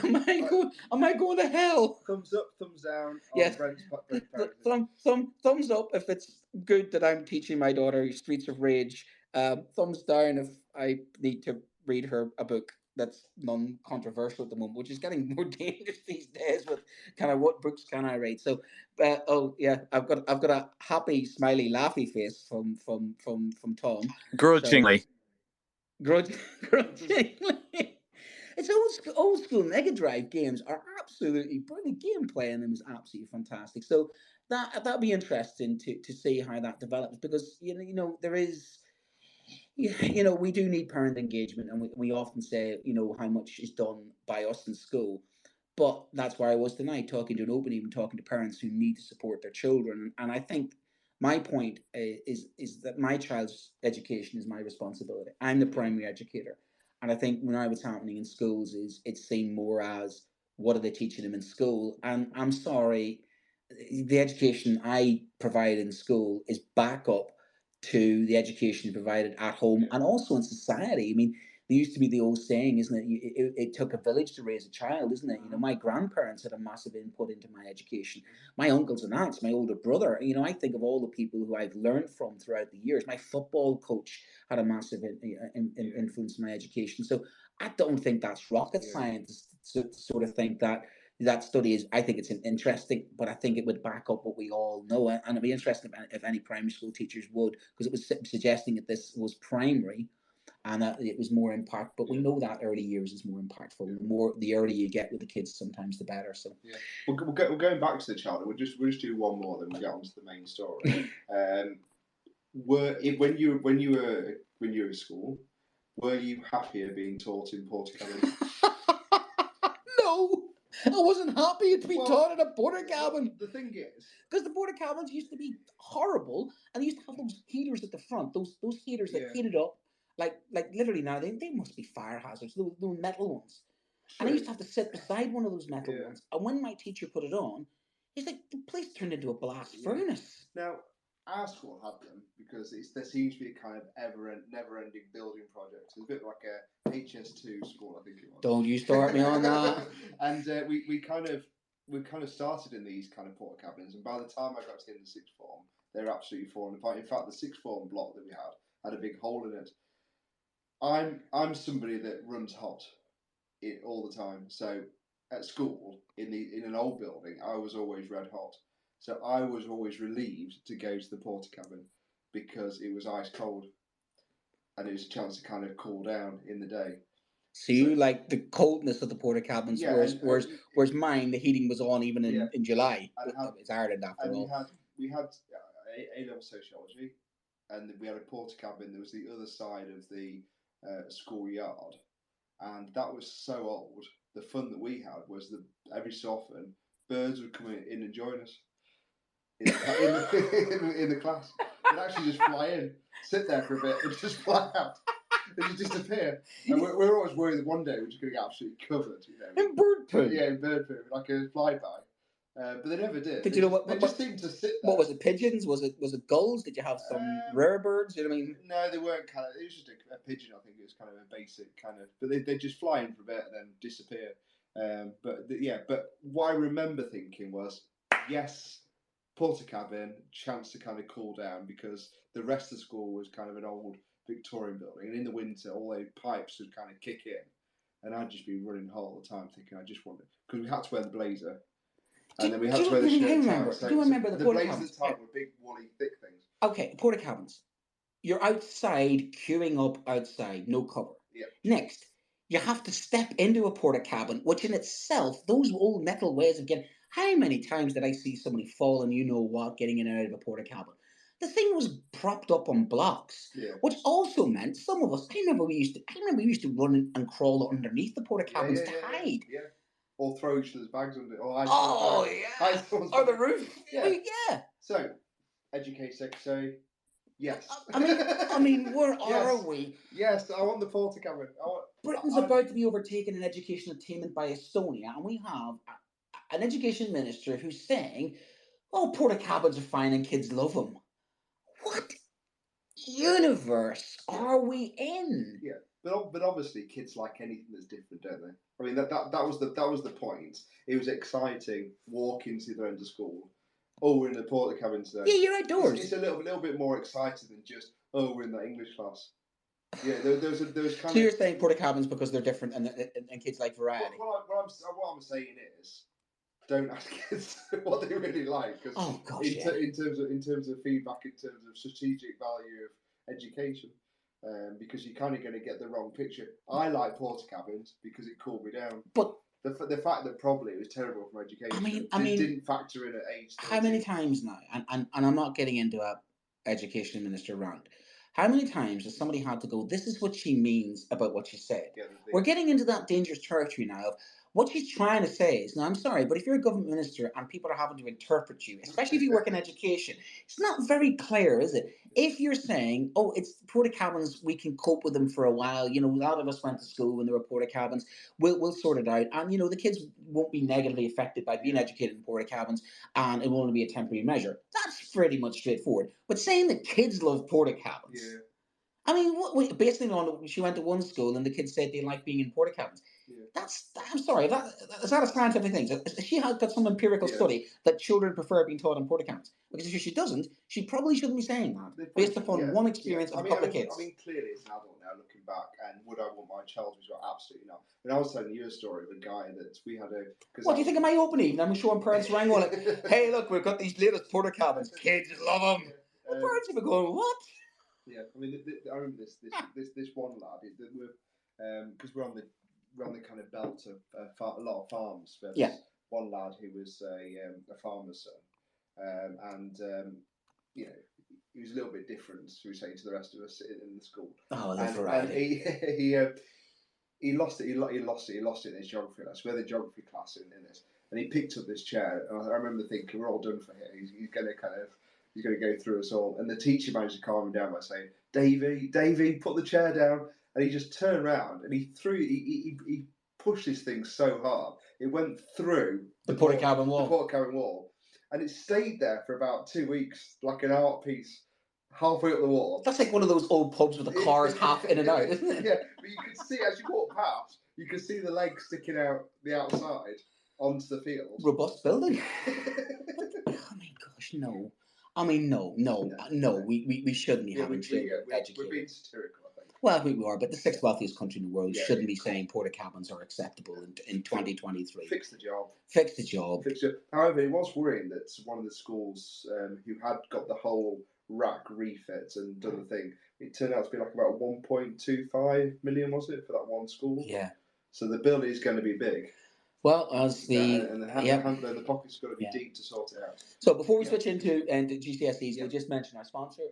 Am I going to hell? Thumbs up, thumbs down. Yes. Thumbs up if it's good that I'm teaching my daughter Streets of Rage. Thumbs down if I need to read her a book that's non-controversial at the moment, which is getting more dangerous these days with kind of what books can I read. So, I've got a happy, smiley, laughy face from Tom. Grudgingly. So, grudgingly. It's old school Mega Drive games are absolutely brilliant. Gameplay in them is absolutely fantastic. So that'll be interesting to see how that develops, because there is. We do need parent engagement, and we often say, how much is done by us in school. But that's where I was tonight, talking to an open evening, talking to parents who need to support their children. And I think my point is that my child's education is my responsibility. I'm the primary educator. And I think now what's happening in schools is it's seen more as, what are they teaching them in school? And I'm sorry, the education I provide in school is backup to the education provided at home and also in society. I mean, there used to be the old saying, isn't it? It took a village to raise a child, isn't it? My grandparents had a massive input into my education. My uncles and aunts, my older brother. I think of all the people who I've learned from throughout the years. My football coach had a massive influence in my education. So I don't think that's rocket science to sort of think that study is. I think it's interesting, but I think it would back up what we all know. And it'd be interesting if any primary school teachers would, because it was suggesting that this was primary and that it was more impact. But we know that early years is more impactful. The earlier you get with the kids, sometimes the better. So we're going back to the child. We'll just do one more, then we'll get on to the main story. When you were at school, were you happier being taught in Portakabin? No, I wasn't happy to be taught in a porta cabin. The thing is, because the porta cabins used to be horrible, and they used to have those heaters at the front, those heaters that heated up, like literally now they must be fire hazards. Those metal ones. True. And I used to have to sit beside one of those metal ones. And when my teacher put it on, he's like, the place turned into a blast furnace. Now, our school had them because there seems to be a kind of never-ending building project. It's a bit like a HS2 school, I think it was. Don't you start me on that. And we kind of started in these kind of porta cabins, and by the time I got to the end of sixth form, they were absolutely falling apart. In fact, the sixth form block that we had a big hole in it. I'm somebody that runs hot all the time. So at school, in an old building, I was always red hot. So I was always relieved to go to the porta cabin because it was ice cold, and it was a chance to kind of cool down in the day. So you like the coldness of the porta cabins, Yeah, whereas mine, the heating was on even in July. It's Ireland after all. We had A-level sociology, and we had a porta cabin that was the other side of the schoolyard, and that was so old. The fun that we had was that every so often birds would come in and join us in the class. They'd actually just fly in, sit there for a bit, and just fly out. They just disappear. And we're always worried that one day we're just going to get absolutely covered, In bird poo? Yeah, in bird poo, like a flyby. But they never did. Did you know what? They just seemed to sit there. What was it? Pigeons? Was it gulls? Did you have some rare birds? You know what I mean? No, they weren't kind of. It was just a pigeon. I think it was kind of a basic kind of. But they just fly in for a bit and then disappear. But what I remember thinking was, yes, porta cabin, chance to kind of cool down because the rest of the school was kind of an old Victorian building, and in the winter all the pipes would kind of kick in, and I'd just be running hot all the time thinking I just wanted, because we had to wear the blazer, and then we had to wear the shirt. Do you remember the porta blazers cabins? at the time were big, woolly, thick things. Okay, porta cabins. You're outside, queuing up outside, no cover. Yeah. Next, you have to step into a porta cabin, which in itself, those old metal ways of getting. How many times did I see somebody fall and you know what, getting in and out of a porta cabin? The thing was propped up on blocks, which also meant some of us. I remember we used to run and crawl underneath the porta cabins to hide. Yeah. Or throw each other's bags under it. Or the roof. Yeah. So, educate secretary. Yes. I mean, where are we? Yes, I want the porta cabin. Britain's about to be overtaken in education attainment by Estonia, and we have an education minister who's saying, "Oh, porta cabins are fine and kids love them." What universe are we in? Yeah, but obviously kids like anything that's different, don't they? I mean that was the point. It was exciting walking to the end of school. Oh, we're in the porta cabin today. Yeah, you're outdoors. It's a little bit more exciting than just we're in that English class. Yeah, there was kind of. So you're saying porta cabins because they're different and kids like variety. What I'm saying is, don't ask kids what they really like, because in terms of feedback, in terms of strategic value of education, because you're kind of going to get the wrong picture. I like porta cabins because it cooled me down, but the fact that probably it was terrible from education. I mean, didn't factor in at age 13. How many times now? And I'm not getting into a education minister rant. How many times has somebody had to go, this is what she means about what she said? Yeah, we're getting into that dangerous territory now of what she's trying to say is, now I'm sorry, but if you're a government minister and people are having to interpret you, especially if you work in education, it's not very clear, is it? If you're saying, oh, it's porta cabins, we can cope with them for a while. You know, a lot of us went to school when there were porta cabins. We'll sort it out. And, you know, the kids won't be negatively affected by being educated in porta cabins, and it will only be a temporary measure. That's pretty much straightforward. But saying that kids love porta cabins, I mean, based on she went to one school and the kids said they like being in porta cabins. I'm sorry, is that a scientific thing? She has got some empirical study that children prefer being taught in porta cabins. Because if she doesn't, she probably shouldn't be saying that based upon one experience of a couple of kids. I mean, clearly as an adult now looking back, and would I want my child to? Absolutely not. I mean, I was telling you a story of a guy that we had a. What do you think of my open evening? I'm showing parents around going like, "Hey, look, we've got these latest porta cabins. Kids love them." The parents would be going, "What?" Yeah, I mean, I remember this one lad. Because we're on the kind of belt of a lot of farms. One lad who was a farmer's son, and you know, he was a little bit different, so we say, to the rest of us in the school. Oh, that's right. He lost it. He lost it in his geography class. We had a geography class in this, and he picked up this chair. And I remember thinking, we're all done for here. He's going to go through us all. And the teacher managed to calm him down by saying, Davey, put the chair down. And he just turned around and he pushed this thing so hard it went through the porta cabin wall. The porta cabin wall, and it stayed there for about 2 weeks, like an art piece, halfway up the wall. That's like one of those old pubs with the cars half in and out, isn't it? Yeah, but you could see, as you walk past, you could see the legs sticking out the outside onto the field. Robust building. Oh my gosh, no. I mean, no. We shouldn't be having children educated. We're being satirical, I think. Well, we are, but the sixth wealthiest country in the world shouldn't be saying porta cabins are acceptable in 2023. Fix the job. Fix the job. However, it was worrying that one of the schools who had got the whole rack refit and done the thing, it turned out to be like about 1.25 million, was it, for that one school? Yeah. So the bill is going to be big. Well, as the the pocket's got to be deep to sort it out. So before we switch into GCSEs, we'll just mention our sponsor.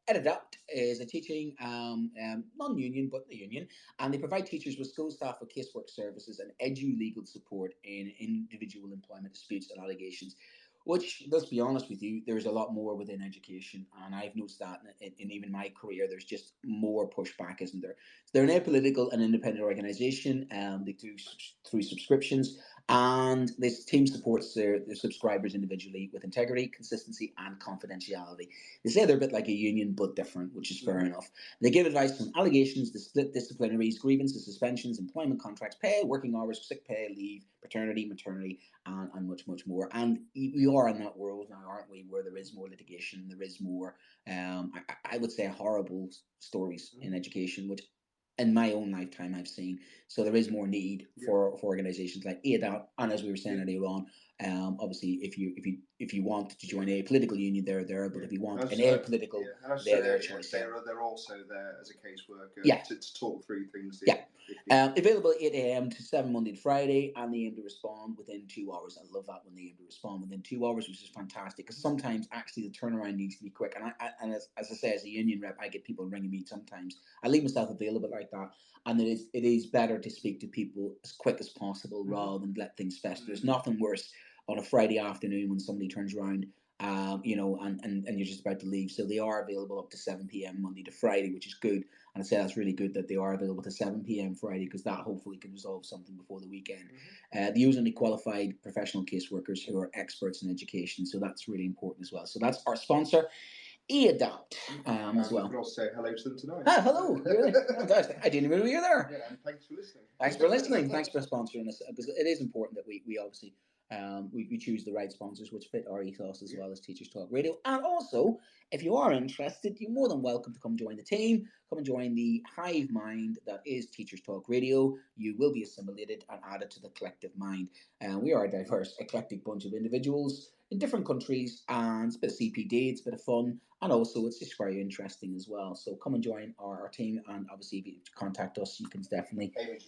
EdAdapt is a teaching non-union but the union, and they provide teachers with school staff with casework services and legal support in individual employment disputes and allegations. Which, let's be honest with you, there's a lot more within education, and I've noticed that in even my career, there's just more pushback, isn't there? So they're an apolitical and independent organisation. They do through subscriptions, and this team supports their subscribers individually with integrity, consistency, and confidentiality. They say they're a bit like a union, but different, which is fair enough. They give advice on allegations, disciplinaries, grievances, suspensions, employment contracts, pay, working hours, sick pay, leave, paternity, maternity, and much, much more. And we are in that world now, aren't we, where there is more litigation, there is more, I would say, horrible stories in education, which in my own lifetime I've seen. So there is more need for organisations like EdAdapt, and as we were saying earlier on, obviously if you want to join a political union, they're there, but if you want an apolitical, they're their choice. They're also there as a caseworker to talk through things. Available at 8 a.m. to 7 Monday to Friday, and they aim to respond within 2 hours. I love that when they aim to respond within 2 hours, which is fantastic, because sometimes actually the turnaround needs to be quick. And as I say, as a union rep, I get people ringing me sometimes. I leave myself available like that, and it is better to speak to people as quick as possible rather than let things fester. There's nothing worse on a Friday afternoon when somebody turns around, and you're just about to leave. So they are available up to 7 p.m. Monday to Friday, which is good. And I say that's really good that they are available to 7 p.m. Friday, because that hopefully can resolve something before the weekend. They use only qualified professional caseworkers who are experts in education, so that's really important as well. So that's our sponsor, EdAdapt, as well. I can also say hello to them tonight. Hello. Really? Oh, gosh, I didn't even know you were there. Yeah, and thanks for listening. Thanks for sponsoring us, because it is important that we obviously we choose the right sponsors which fit our ethos as well as Teachers Talk Radio. And also, if you are interested, you're more than welcome to come join the team. Come and join the hive mind that is Teachers Talk Radio. You will be assimilated and added to the collective mind. We are a diverse, eclectic bunch of individuals in different countries, and it's a bit of CPD, it's a bit of fun, and also it's just very interesting as well. So come and join our team, and obviously if you contact us, you can definitely. It's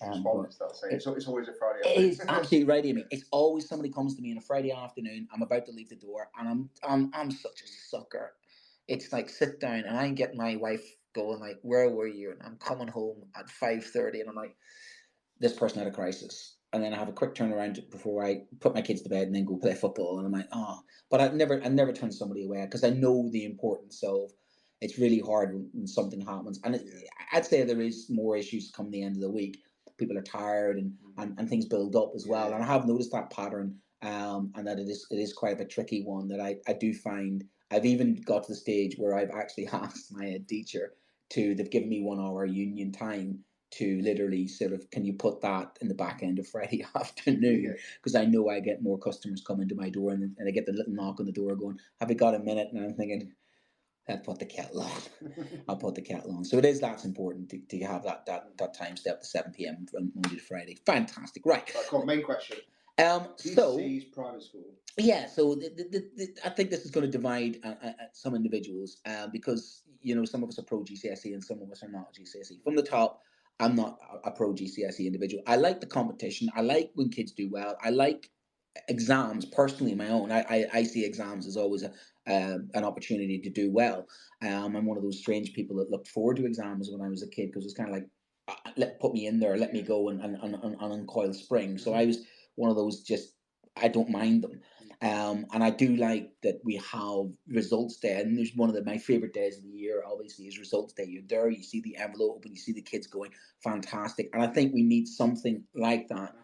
always a Friday. It is absolutely right, Amy. It's always somebody comes to me on a Friday afternoon. I'm about to leave the door, and I'm such a sucker. It's like sit down, and I get my wife going like, "Where were you?" And I'm coming home at 5:30, and I'm like, "This person had a crisis." And then I have a quick turnaround before I put my kids to bed and then go play football. And I'm like, oh, but I never turn somebody away, because I know the importance of. It's really hard when something happens, and I'd say there is more issues come the end of the week. People are tired and things build up as well. And I have noticed that pattern, and that it is quite a bit tricky one that I do find. I've even got to the stage where I've actually asked my head teacher they've given me 1 hour union time to literally sort of, can you put that in the back end of Friday afternoon? Because I know I get more customers coming to my door, and I get the little knock on the door going, have you got a minute? And I'm thinking, I'll put the kettle on. So that's important to have that time step to 7 p.m. from Monday to Friday. Fantastic. Right. Main question. GCSEs private school. Yeah, so I think this is going to divide some individuals, because some of us are pro GCSE and some of us are not GCSE. From the top, I'm not a pro GCSE individual. I like the competition. I like when kids do well. I like exams personally. My own. I see exams as always an opportunity to do well. I'm one of those strange people that looked forward to exams when I was a kid, because it's kind of like put me in there, let me go and uncoil spring. So I was one of those I don't mind them. And I do like that we have results day, and there's one of my favorite days of the year obviously is results day. You're there, you see the envelope and you see the kids going fantastic, and I think we need something like that.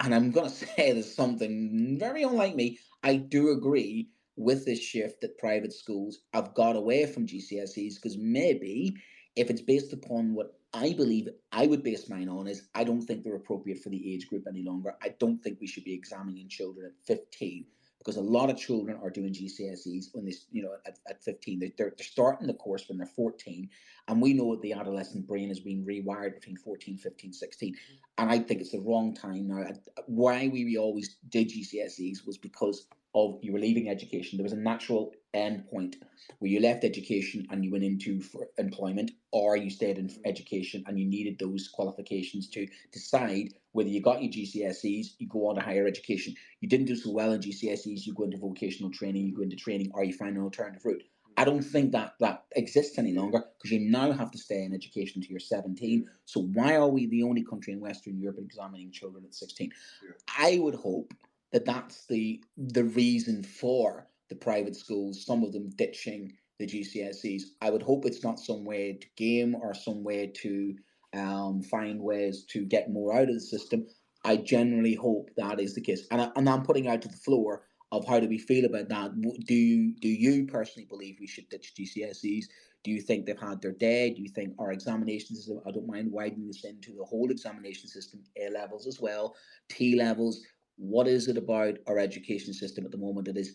and I'm going to say there's something very unlike me. I do agree with this shift that private schools have got away from GCSEs, because maybe if it's based upon what I believe I would base mine on, is I don't think they're appropriate for the age group any longer. I don't think we should be examining children at 15, because a lot of children are doing GCSEs when they, at 15. They're starting the course when they're 14, and we know that the adolescent brain is being rewired between 14, 15, 16. And I think it's the wrong time now. Why we always did GCSEs was because of you were leaving education. There was a natural end point where you left education and you went into for employment, or you stayed in education and you needed those qualifications to decide whether you got your GCSEs, you go on to higher education. You didn't do so well in GCSEs, you go into vocational training, you go into training, or you find an alternative route. I don't think that exists any longer, because you now have to stay in education until you're 17. So why are we the only country in Western Europe examining children at 16? Yeah. I would hope that that's the reason for the private schools, some of them ditching the GCSEs. I would hope it's not some way to game or some way to find ways to get more out of the system. I generally hope that is the case. And I'm putting out to the floor of how do we feel about that. Do you personally believe we should ditch GCSEs? Do you think they've had their day? Do you think our examination system, I don't mind widening this into the whole examination system, A levels as well, T levels. What is it about our education system at the moment that is,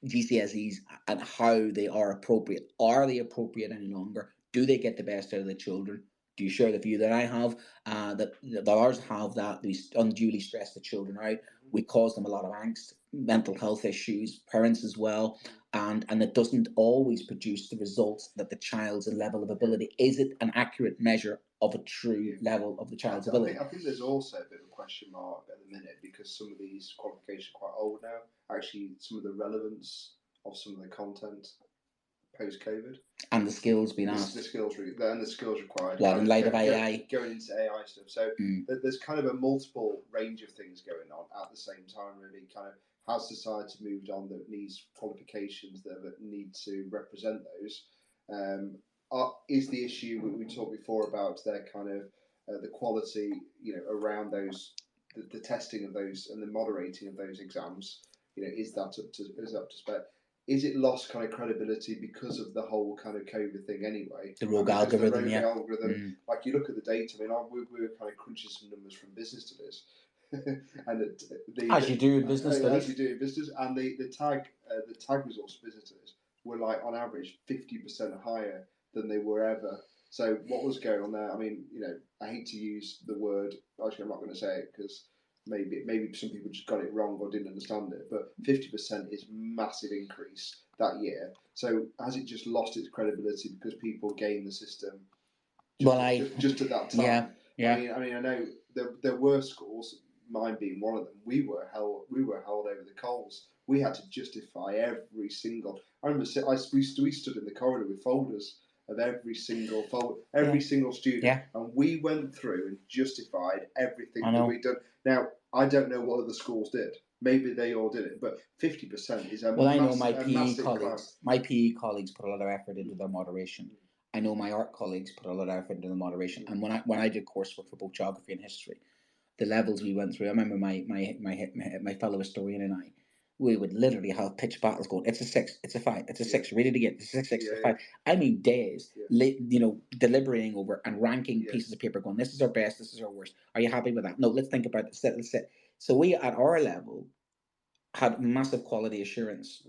GCSEs, and how they are appropriate? Are they appropriate any longer? Do they get the best out of the children? Do you share the view that I have, that ours have, that we unduly stress the children out? We cause them a lot of angst, mental health issues, parents as well, and it doesn't always produce the results that the child's level of ability. Is it an accurate measure of a true level of the child's ability? I think there's also a bit of a question mark at the minute, because some of these qualifications are quite old now. Actually, some of the relevance of some of the content post-COVID, and the skills being asked, the skills required, in light of AI, going into AI stuff. So there's kind of a multiple range of things going on at the same time. Really, kind of how society moved on that needs qualifications that need to represent those. Is the issue we talked before about their kind of the quality, around those, the testing of those and the moderating of those exams. Is that up to spec? Is it lost kind of credibility because of the whole kind of COVID thing anyway? The rogue algorithm, the algorithm. Like, you look at the data. I mean, we were kind of crunching some numbers from business studies, and as you do in business studies, and the tag results for business studies were, like, on average 50% higher than they were ever. So what was going on there? I mean, I hate to use the word. Actually, I'm not going to say it, because maybe some people just got it wrong or didn't understand it. But 50% is massive increase that year. So has it just lost its credibility because people game the system? Just at that time. Yeah. I mean, I know there were schools, mine being one of them. We were held over the coals. We had to justify every single. I remember we stood in the corridor with folders of every single single student, and we went through and justified everything that we'd done. Now, I don't know what other schools did. Maybe they all did it, but 50% is a well. I know my PE colleagues. My PE colleagues put a lot of effort into their moderation. I know my art colleagues put a lot of effort into the moderation. And when I did coursework for both geography and history, the levels we went through. I remember my fellow historian and I. We would literally have pitch battles going. It's a 6. It's a 5. It's a 6. Read it again. It's a 6. It's a 5. I mean, days, deliberating over and ranking pieces of paper. Going, this is our best. This is our worst. Are you happy with that? No. Let's think about this. Let's sit. So we, at our level, had massive quality assurance,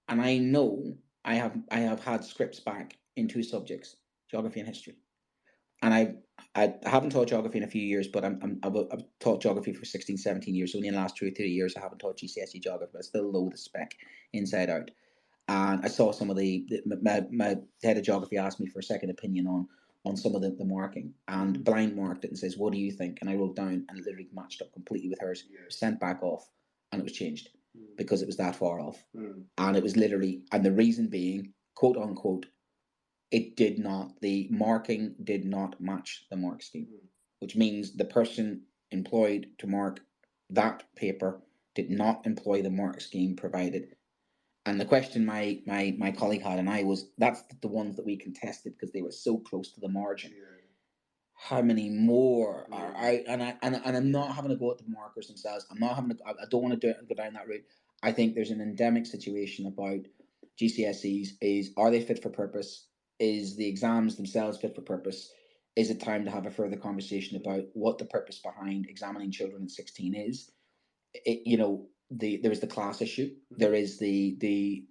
and I know I have had scripts back in 2 subjects, geography and history, and I haven't taught geography in a few years, but I've taught geography for 16, 17 years. So in the last 2 or 3 years, I haven't taught GCSE geography, but I still know the spec inside out. And I saw some of my head of geography asked me for a second opinion on some of the marking, and blind marked it and says, what do you think? And I wrote down, and it literally matched up completely with hers, sent back off, and it was changed because it was that far off. And it was literally, and the reason being, quote unquote, the marking did not match the mark scheme, which means the person employed to mark that paper did not employ the mark scheme provided. And the question my colleague had and I was, that's the ones that we contested because they were so close to the margin. how many more are out? And I'm not having to go at the markers themselves. I'm not having to. I don't want to go down that route. I think there's an endemic situation about GCSEs. Are they fit for purpose? Is the exams themselves fit for purpose? Is it time to have a further conversation about what the purpose behind examining children at 16 is? There is the class issue. There is the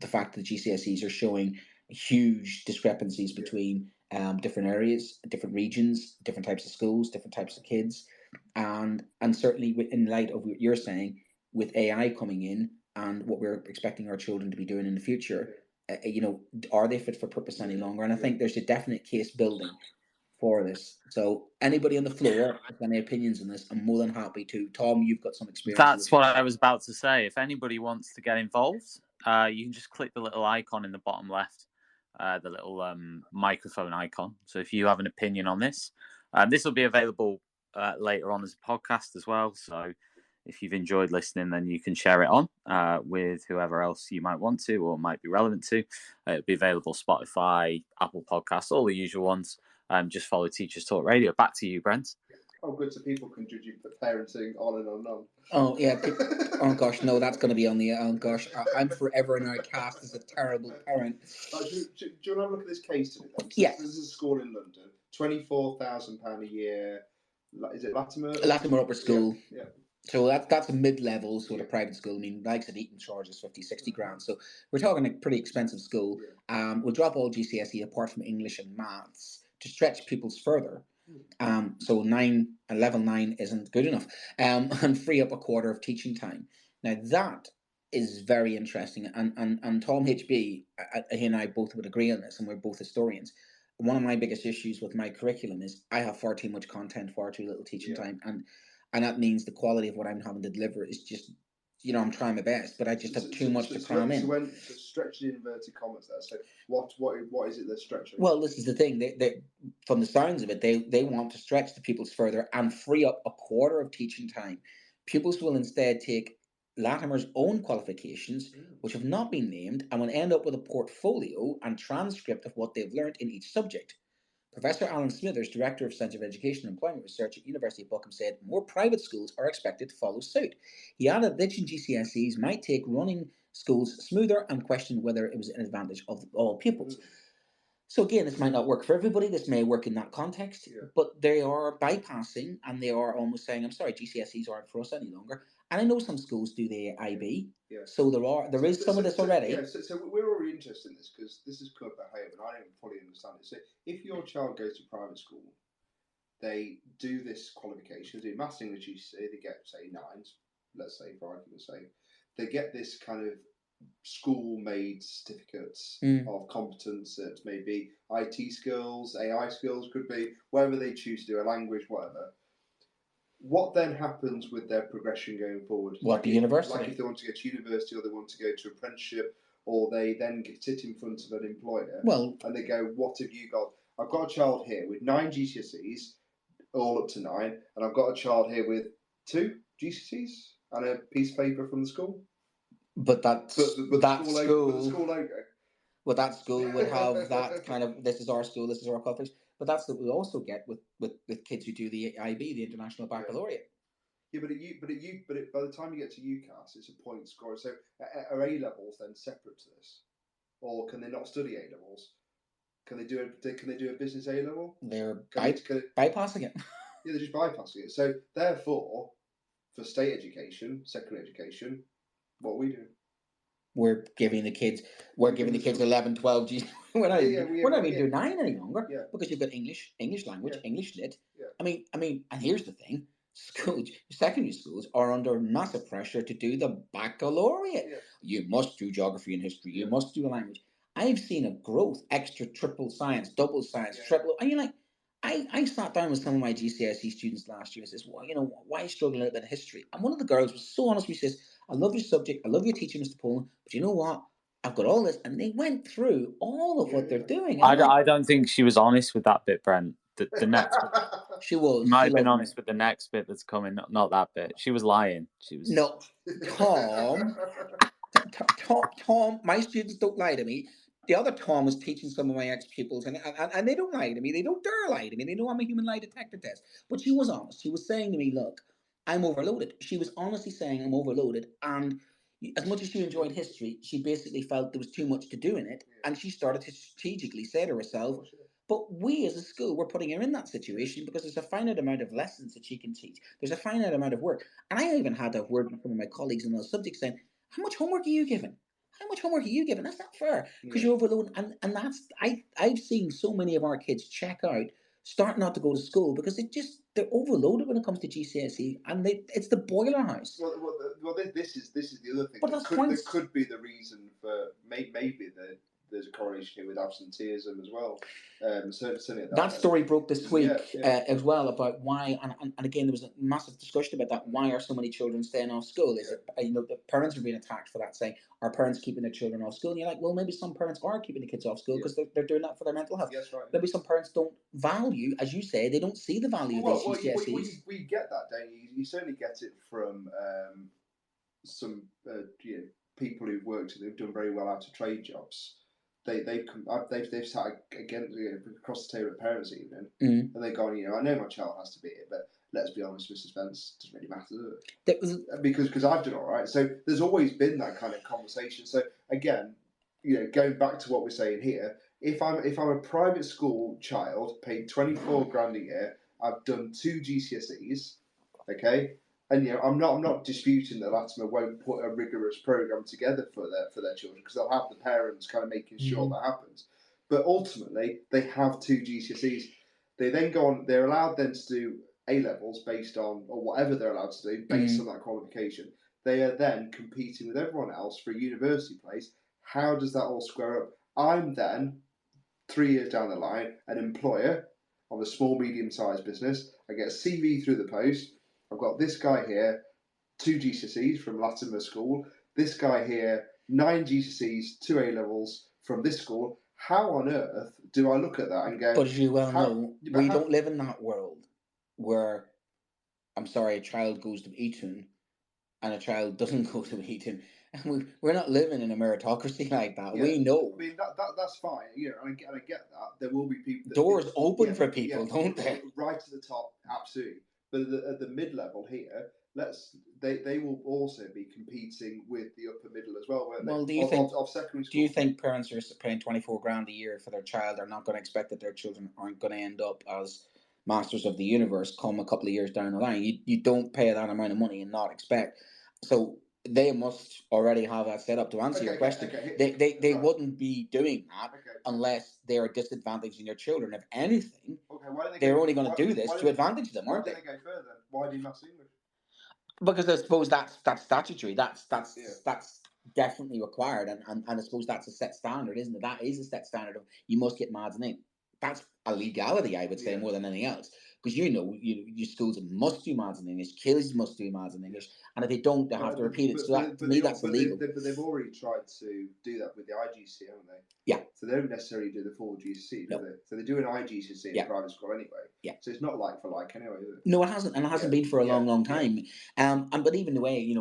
fact that GCSEs are showing huge discrepancies between different areas, different regions, different types of schools, different types of kids, and certainly in light of what you're saying, with AI coming in and what we're expecting our children to be doing in the future, are they fit for purpose any longer? And I think there's a definite case building for this. So anybody on the floor with any opinions on this, I'm more than happy to. Tom, you've got some experience. That's what I was about to say. If anybody wants to get involved, you can just click the little icon in the bottom left, the little microphone icon. So if you have an opinion on this, this will be available later on as a podcast as well. So if you've enjoyed listening, then you can share it on with whoever else you might want to or might be relevant to. It'll be available Spotify, Apple Podcasts, all the usual ones. Just follow Teachers Talk Radio. Back to you, Brent. Oh, good. So people can judge you for parenting on and on and on. Oh, yeah. Oh, gosh, no, that's going to be on the... Oh, gosh, I'm forever now cast as a terrible parent. Do you want to have a look at this case today? So yes. This is a school in London. £24,000 a year. Is it Latimer? Latimer Upper School. Yeah. So that's a mid-level sort of private school. I mean, likes of Eton charges 50, 60 grand. So we're talking a pretty expensive school. We'll drop all GCSE apart from English and maths to stretch pupils further. So level 9 isn't good enough, and free up a quarter of teaching time. Now that is very interesting, and Tom HB, he and I both would agree on this, and we're both historians. One of my biggest issues with my curriculum is I have far too much content, far too little teaching time, and that means the quality of what I'm having to deliver is just, I'm trying my best, but I just have too much to cram in. So when stretching inverted commas there, so what is it they're stretching? Well, this is the thing. They from the sounds of it, they want to stretch the pupils further and free up a quarter of teaching time. Pupils will instead take Latimer's own qualifications, which have not been named, and will end up with a portfolio and transcript of what they've learned in each subject. Professor Alan Smithers, Director of Centre of Education and Employment Research at University of Buckham, said more private schools are expected to follow suit. He added that ditching GCSEs might take running schools smoother and questioned whether it was an advantage of all pupils. So again, this might not work for everybody. This may work in that context, but they are bypassing and they are almost saying, I'm sorry, GCSEs aren't for us any longer. And I know some schools do the IB, so there is some of this already. So we're already interested in this because this is covered at home and I don't fully understand it. So if your child goes to private school, they do this qualification, they do maths, English, GCSE, they get, say, 9s, let's say, for argument's sake. They get this kind of school-made certificates of competence that may be IT skills, AI skills, could be whatever they choose to do, a language, whatever. What then happens with their progression going forward? University? Like if they want to go to university or they want to go to apprenticeship or they then sit in front of an employer and they go, what have you got? I've got a child here with 9 GCSEs, all up to 9, and I've got a child here with 2 GCSEs and a piece of paper from the school. But that school logo. Well, that school would have that kind of, this is our school, this is our qualification. But that's what we also get with kids who do the IB, the International Baccalaureate. Yeah, but by the time you get to UCAS, it's a point score. So are A levels then separate to this, or can they not study A levels? Can they do a business A level? They're bypassing it. Yeah, they're just bypassing it. So therefore, for state education, secondary education, what are we doing? We're giving the kids 11, 12 G. We're not even doing 9 any longer because you've got English language, English lit. Yeah. I mean, and here's the thing: secondary schools are under massive pressure to do the baccalaureate. Yeah. You must do geography and history. You must do a language. I've seen a growth, extra, triple science, double science, triple. And you're like, I sat down with some of my GCSE students last year and says, well, why struggle a little bit of history? And one of the girls was so honest with me, she says, I love your subject, I love your teaching, Mr. Poland, but you know what? I've got all this. And they went through all of what they're doing. I don't think she was honest with that bit, Brent. The next bit. She was. She might have been honest with the next bit that's coming, not that bit. She was lying. No, Tom, my students don't lie to me. The other Tom was teaching some of my ex-pupils, and they don't lie to me. They don't dare lie to me. They know I'm a human lie detector test. But she was honest. She was saying to me, look, I'm overloaded. She was honestly saying I'm overloaded. And as much as she enjoyed history, she basically felt there was too much to do in it. And she started to strategically say to herself, but we as a school, we're putting her in that situation because there's a finite amount of lessons that she can teach. There's a finite amount of work. And I even had a word with some of my colleagues in those subjects saying, how much homework are you given? How much homework are you given? That's not fair because you're overloaded. And that's, I've seen so many of our kids check out, start not to go to school because they're overloaded when it comes to GCSE, and it's the boiler house. Well, this is the other thing. But That could be the reason for maybe there's a correlation here with absenteeism as well. Certainly that story broke this week as well about why, and again there was a massive discussion about that. Why are so many children staying off school? Is it the parents are being attacked for that, saying are parents keeping their children off school? And you're like, well, maybe some parents are keeping the kids off school because they're doing that for their mental health. Yes, right. Maybe some parents don't value, as you say, they don't see the value of these GCSEs. We get that, don't you? You certainly get it from some people who've done very well out of trade jobs. They've sat again across the table at parents' evening, and they've gone, I know my child has to be here, but let's be honest, Mr. Spence, it doesn't really matter, does it? Because I've done all right. So there's always been that kind of conversation. So again, going back to what we're saying here, if I'm a private school child paid 24 grand a year, I've done 2 GCSEs, okay. And I'm not disputing that Latimer won't put a rigorous program together for their children because they'll have the parents kind of making sure that happens. But ultimately, they have 2 GCSEs. They then go on. They're allowed then to do A levels based on, or whatever they're allowed to do based on that qualification. They are then competing with everyone else for a university place. How does that all square up? I'm then 3 years down the line an employer of a small medium-sized business. I get a CV through the post. I've got this guy here, 2 GCSEs from Latimer School. This guy here, 9 GCSEs, 2 A levels from this school. How on earth do I look at that and go? But as you well know, we don't live in that world where, I'm sorry, a child goes to Eton and a child doesn't go to Eton. And we're not living in a meritocracy like that. Yeah. We know. I mean, that's fine. And I get that. There will be people. Doors open for people, don't they? Right at the top, absolutely. But at the mid-level here, they will also be competing with the upper middle as well, won't they? Well, of secondary school. Do you think parents are paying 24 grand a year for their child are not going to expect that their children aren't going to end up as masters of the universe come a couple of years down the line? You don't pay that amount of money and not expect. So they must already have that set up. To answer your question, they wouldn't be doing that unless they are disadvantaging their children. If anything, they're only going to do this to advantage them, aren't they? Why do they go further? Why do maths English? Because I suppose that's statutory. That's definitely required, and I suppose that's a set standard, isn't it? That is a set standard of you must get maths and English. That's a legality, I would say, more than anything else. Because your schools must do maths and English, kids must do maths and English, and if they don't, they have to repeat it. So to me, that's illegal. But they've already tried to do that with the IGC, haven't they? Yeah. So they don't necessarily do the full GCSE, do they? So they do an IGCSE in private school anyway. Yeah. So it's not like for like anyway, is it? No, it hasn't, and it hasn't been for a long time. But even the way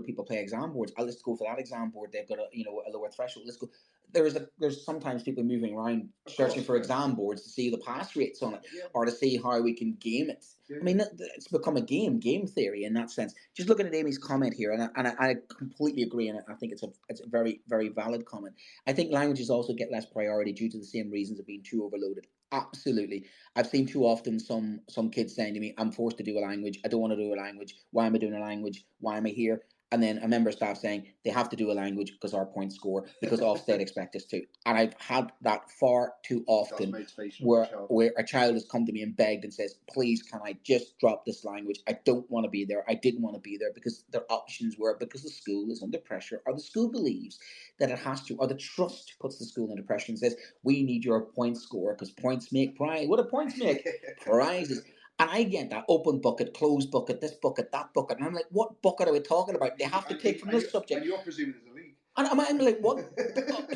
people play exam boards. Let's go for that exam board. They've got a lower threshold. Let's go. There's sometimes people moving around searching for exam boards to see the pass rates on it, or to see how we can game it. Yeah. I mean, it's become a game theory in that sense. Just looking at Amy's comment here, and I completely agree, and I think it's a very, very valid comment. I think languages also get less priority due to the same reasons of being too overloaded. Absolutely. I've seen too often some kids saying to me, I'm forced to do a language. I don't want to do a language. Why am I doing a language? Why am I here? And then a member of staff saying they have to do a language because our points score, because Ofsted expect us to. And I've had that far too often where a child has come to me and begged and says, please, can I just drop this language? I don't want to be there. I didn't want to be there because their options were because the school is under pressure, or the school believes that it has to, or the trust puts the school under pressure and says, we need your point score because points make prize. What do points make? Prizes. And I get that open bucket, closed bucket, this bucket, that bucket. And I'm like, what bucket are we talking about? They have to take from this subject. And you're presuming there's a league. And I'm like, what?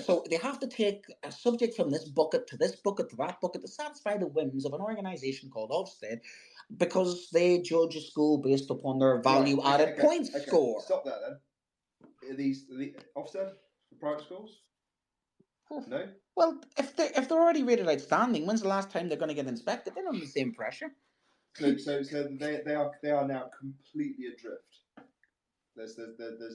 So they have to take a subject from this bucket to this bucket to that bucket to satisfy the whims of an organisation called Ofsted because they judge a school based upon their value-added points score. Stop that then. Are these Ofsted for private schools? No. Well, if they're already rated outstanding, when's the last time they're going to get inspected? They're under the same pressure. So they are now completely adrift. There's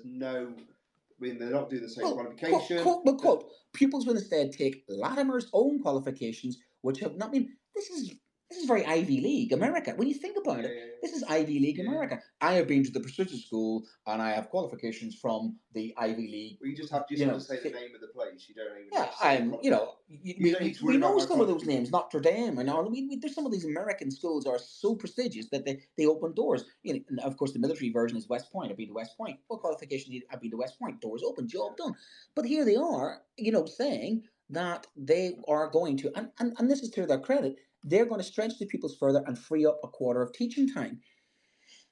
no. I mean, they're not doing the same qualification. Quote, pupils will instead take Latimer's own qualifications, which have not been. This is very Ivy League America. When you think about it, this is Ivy League America. I have been to the prestigious school and I have qualifications from the Ivy League. Well, you just have to say the name of the place. You don't even. We know some of those names, Notre Dame, and all. There's some of these American schools are so prestigious that they open doors. And of course, the military version is West Point. I've been to West Point. What qualification? I've been to West Point. Doors open, job done. But here they are, saying that they are going to, and this is to their credit, they're going to stretch the pupils further and free up a quarter of teaching time.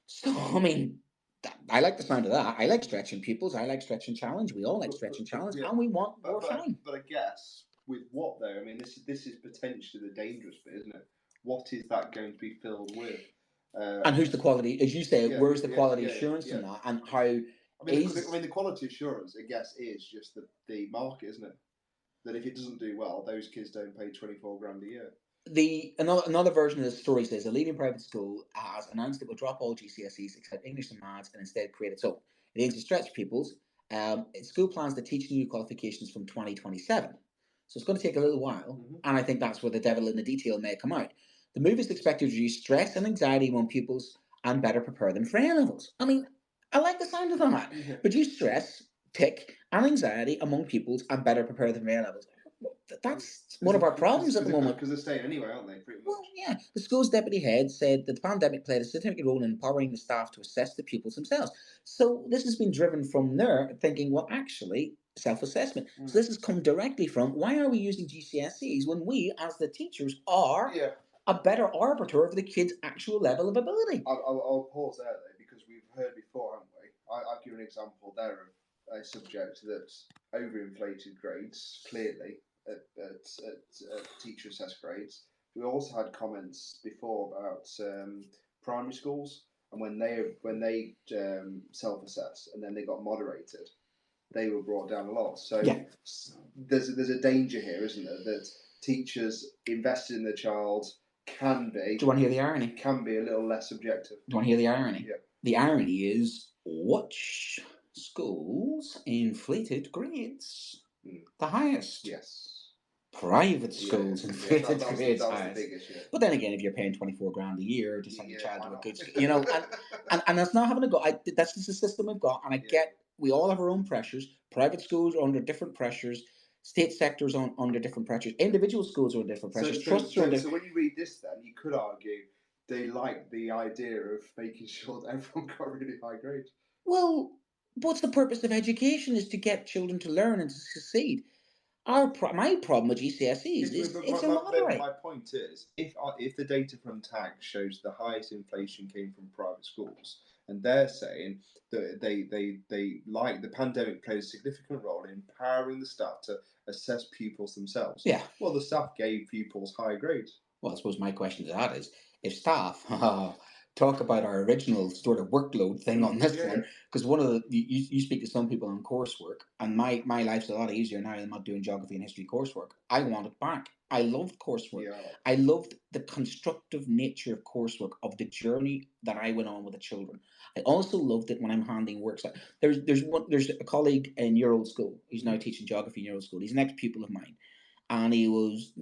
So, I mean, I like the sound of that. I like stretching pupils. I like stretching challenge. We all like stretching challenge, and we want more time. But I guess with what though? I mean, this is potentially the dangerous bit, isn't it? What is that going to be filled with? And who's the quality? As you say, where's the quality assurance in that, and how? I mean, the quality assurance, I guess, is just the market, isn't it? That if it doesn't do well, those kids don't pay $24,000 a year. Another version of the story says a leading private school has announced it will drop all GCSEs except English and Maths and instead create its own. It aims to stretch pupils. School plans to teach new qualifications from 2027. So it's going to take a little while, and I think that's where the devil in the detail may come out. The move is expected to reduce stress and anxiety among pupils and better prepare them for A-levels. I mean, I like the sound of that. Reduce stress, tick, and anxiety among pupils and better prepare them for A-levels. That's one of our problems at the moment. Because they're staying anyway, aren't they? Pretty much. Well, yeah. The school's deputy head said that the pandemic played a significant role in empowering the staff to assess the pupils themselves. So this has been driven from their thinking, well, actually, self-assessment. So this has come directly from, why are we using GCSEs when we, as the teachers, are a better arbiter of the kids' actual level of ability? I'll pause there, though, because we've heard before, haven't we? I'll give an example there of a subject that's overinflated grades, clearly, at teacher assessed grades. We also had comments before about primary schools, and when they self-assessed and then they got moderated, they were brought down a lot. So there's a danger here, isn't there, that teachers invested in their child can be. Do you want to hear the irony? Can be a little less subjective. Do you want to hear the irony? Yeah. The irony is, which schools inflated grades the highest? Yes. Private schools inflated grades highest. But then again, if you're paying $24,000 a year to send your child to a good school, and that's not having a go. That's just the system we've got, and I get we all have our own pressures. Private schools are under different pressures. State sectors are under different pressures. Individual schools are under different pressures. Trusts are under. So when you read this, then you could argue they like the idea of making sure that everyone got really high grades. Well, what's the purpose of education? Is to get children to learn and to succeed. My problem with GCSEs is it's a lottery. My point is, if the data from TAG shows the highest inflation came from private schools, and they're saying that they like the pandemic played a significant role in empowering the staff to assess pupils themselves. Yeah. Well, the staff gave pupils high grades. Well, I suppose my question to that is, if staff talk about our original sort of workload thing on this one, because one of the you speak to some people on coursework, and my life's a lot easier now. I'm not doing geography and history coursework. I want it back. I loved coursework. Yeah. I loved the constructive nature of coursework, of the journey that I went on with the children. I also loved it when I'm handing works. There's a colleague in your old school who's now teaching geography in your old school. He's an ex-pupil of mine. And he was,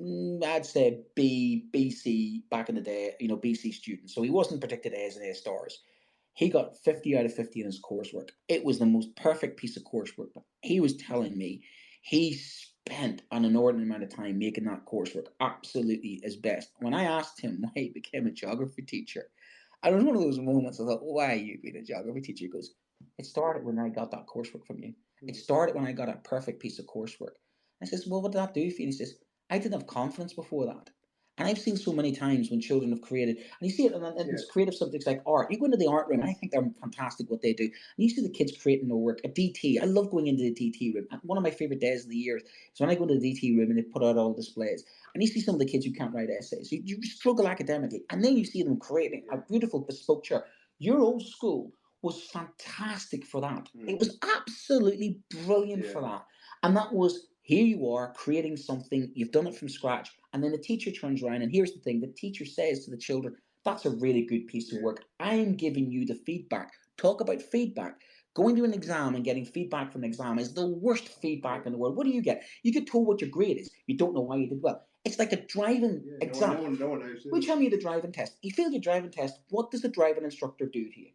I'd say, BC back in the day, BC student. So he wasn't predicted A's and A stars. He got 50 out of 50 in his coursework. It was the most perfect piece of coursework. But he was telling me he spent an inordinate amount of time making that coursework absolutely his best. When I asked him why he became a geography teacher, and it was one of those moments I thought, why are you being a geography teacher? He goes, it started when I got that coursework from you. It started when I got a perfect piece of coursework. I says, well, what did that do for you? And he says, I didn't have confidence before that. And I've seen so many times when children have created, and you see it in creative subjects like art. You go into the art room, and I think they're fantastic what they do. And you see the kids creating their work. A DT, I love going into the DT room. And one of my favorite days of the year is when I go into the DT room and they put out all displays. And you see some of the kids who can't write essays. You struggle academically. And then you see them creating a beautiful bespoke chair. Your old school was fantastic for that. It was absolutely brilliant for that. And that was Here you are creating something, you've done it from scratch, and then the teacher turns around, and here's the thing, the teacher says to the children, that's a really good piece of work. I'm giving you the feedback. Talk about feedback. Going to an exam and getting feedback from an exam is the worst feedback in the world. What do you get? You get told what your grade is. You don't know why you did well. It's like a driving exam. No one knows. Will you tell me the driving test? You failed your driving test. What does the driving instructor do to you?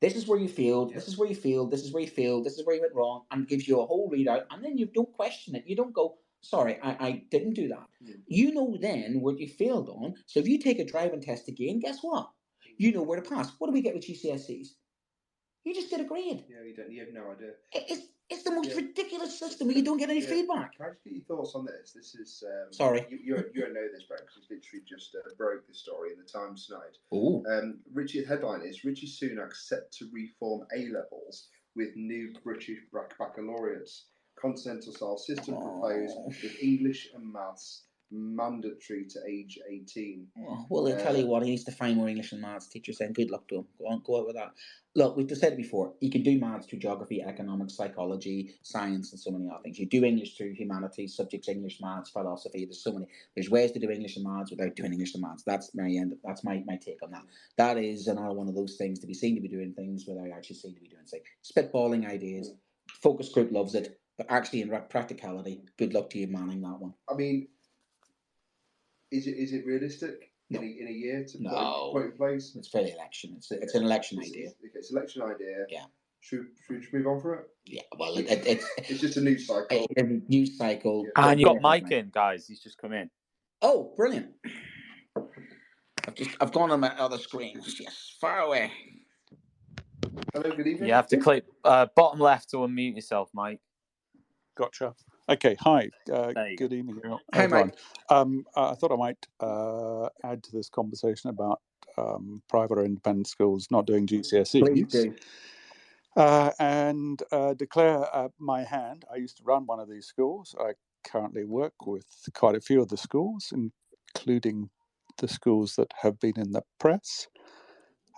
This is where you failed. This is where you failed. This is where you failed. This is where you went wrong, and gives you a whole readout. And then you don't question it. You don't go, sorry, I didn't do that. You know then what you failed on. So if you take a driving test again, guess what? You know where to pass. What do we get with GCSEs? You just get a grade. Yeah, you have no idea. It's the most ridiculous system where you don't get any feedback. Can I just get your thoughts on this? This is sorry. You don't know this, Brent, because it's literally just broke this story in the Times tonight. Oh. Richie's headline is Richie Sunak set to reform A levels with new British baccalaureates. Continental style system proposed with English and maths mandatory to age 18. Well, I'll tell you what, he needs to find more English and maths teachers, and good luck to him. Go out with that. Look, we've said it before, you can do maths through geography, economics, psychology, science, and so many other things. You do English through humanities, subjects, English, maths, philosophy. There's ways to do English and maths without doing English and maths. That's my take on that. That is another one of those things, to be seen to be doing things without actually seen to be doing things. Spitballing ideas, focus group loves it, but actually in practicality, good luck to you manning that one. I mean, is it realistic in a year to put in place? It's for the election. It's an election idea. It's an election idea. Yeah. Should we move on for it? Yeah. Well, it's just a news cycle. A news cycle. Yeah. And you've got Mike in, guys. He's just come in. Oh, brilliant! I've gone on my other screen. Yes, far away. Hello, good evening. You have to click bottom left to unmute yourself, Mike. Gotcha. Okay, hi. Good evening, Hi, everyone. Mike. I thought I might add to this conversation about private or independent schools not doing GCSEs. Please do. And declare my hand. I used to run one of these schools. I currently work with quite a few of the schools, including the schools that have been in the press.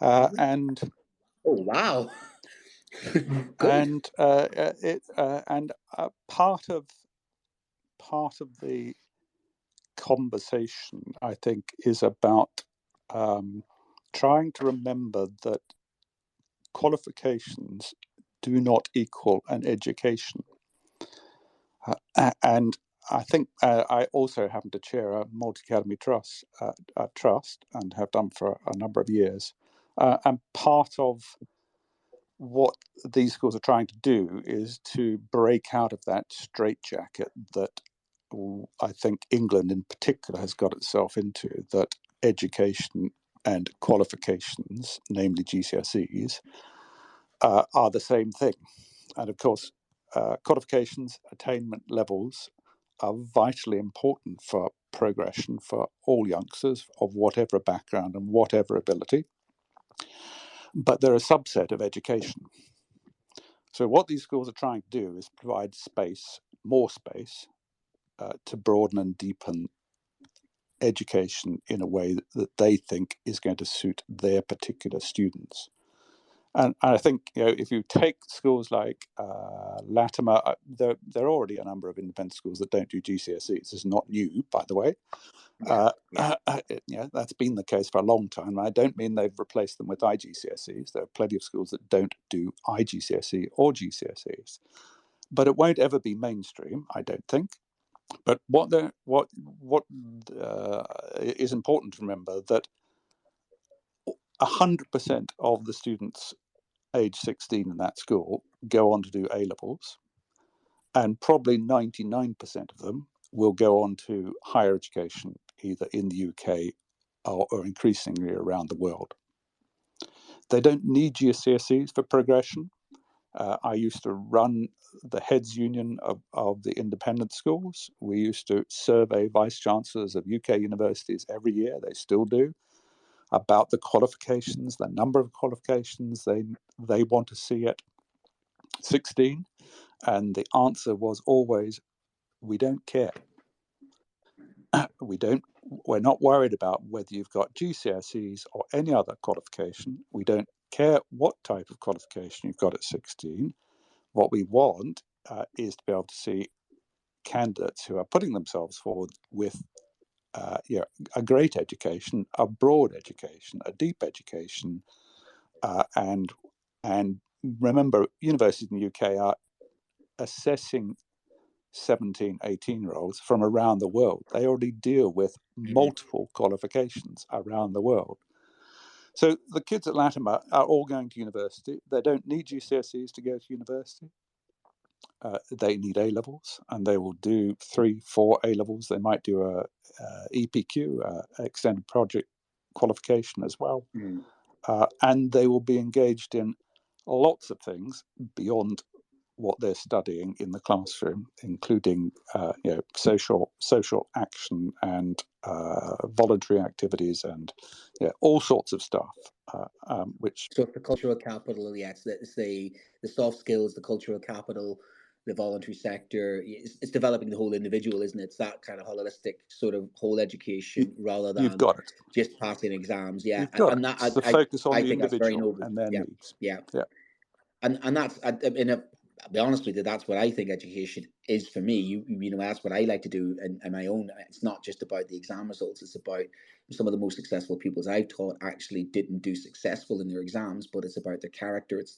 And oh, wow. and part of the conversation, I think, is about trying to remember that qualifications do not equal an education. And I think I also happen to chair a multi-academy trust and have done for a number of years. And part of what these schools are trying to do is to break out of that straitjacket that I think England in particular has got itself into, that education and qualifications, namely GCSEs, are the same thing. And of course, qualifications, attainment levels are vitally important for progression for all youngsters of whatever background and whatever ability. But they're a subset of education. So what these schools are trying to do is provide space, more space, to broaden and deepen education in a way that they think is going to suit their particular students. And I think, if you take schools like Latimer, there are already a number of independent schools that don't do GCSEs. This is not new, by the way. That's been the case for a long time. I don't mean they've replaced them with IGCSEs. There are plenty of schools that don't do IGCSE or GCSEs. But it won't ever be mainstream, I don't think. But what is important to remember that 100% of the students age 16 in that school go on to do A-levels, and probably 99% of them will go on to higher education, either in the UK or increasingly around the world. They don't need GCSEs for progression. I used to run the heads union of the independent schools. We used to survey vice chancellors of UK universities every year, they still do, about the qualifications, the number of qualifications they want to see at 16. And the answer was always, we don't care. We're not worried about whether you've got GCSEs or any other qualification. We don't care what type of qualification you've got at 16. What we want is to be able to see candidates who are putting themselves forward with a great education, a broad education, a deep education, and remember, universities in the UK are assessing 17, 18-year-olds from around the world. They already deal with multiple qualifications around the world. So the kids at Latimer are all going to university. They don't need GCSEs to go to university. They need A-levels, and they will do 3-4 A-levels. They might do a EPQ, extended project qualification as well. And they will be engaged in lots of things beyond what they're studying in the classroom, including social action and voluntary activities and all sorts of stuff. Which so the cultural capital, it's the soft skills, the cultural capital, the voluntary sector. It's developing the whole individual, isn't it? It's that kind of holistic sort of whole education rather than you've got it. Just passing exams. Yeah, you've got and it. that It's the focus on I the think that's very individual noble. and their needs. Yeah. And that's, I mean, I'll be honest with you, that's what I think education is for me. You know, that's what I like to do in my own. It's not just about the exam results. It's about some of the most successful pupils I've taught actually didn't do successful in their exams, but it's about their character. It's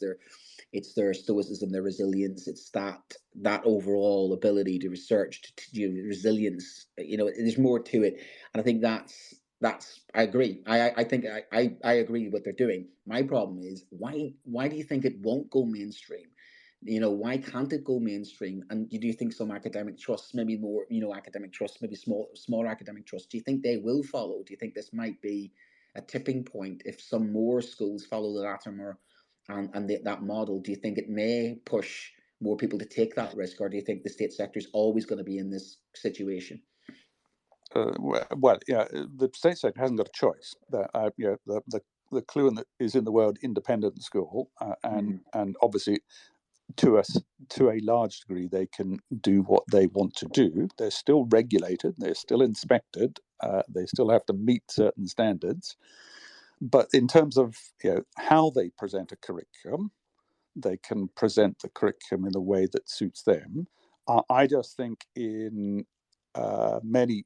their stoicism, their resilience. It's that overall ability to research, to resilience. You know, there's more to it. And I think that's I agree. I think I agree with what they're doing. My problem is why do you think it won't go mainstream? You know, why can't it go mainstream? And do you think some academic trusts, maybe more, academic trusts, maybe smaller academic trusts, do you think they will follow? Do you think this might be a tipping point if some more schools follow the Latimer and that model? Do you think it may push more people to take that risk, or do you think the state sector is always going to be in this situation? The state sector hasn't got a choice. The clue is in the word independent school, and obviously, to a large degree, they can do what they want to do. They're still regulated. They're still inspected. They still have to meet certain standards. But in terms of how they present a curriculum, they can present the curriculum in a way that suits them. I just think in many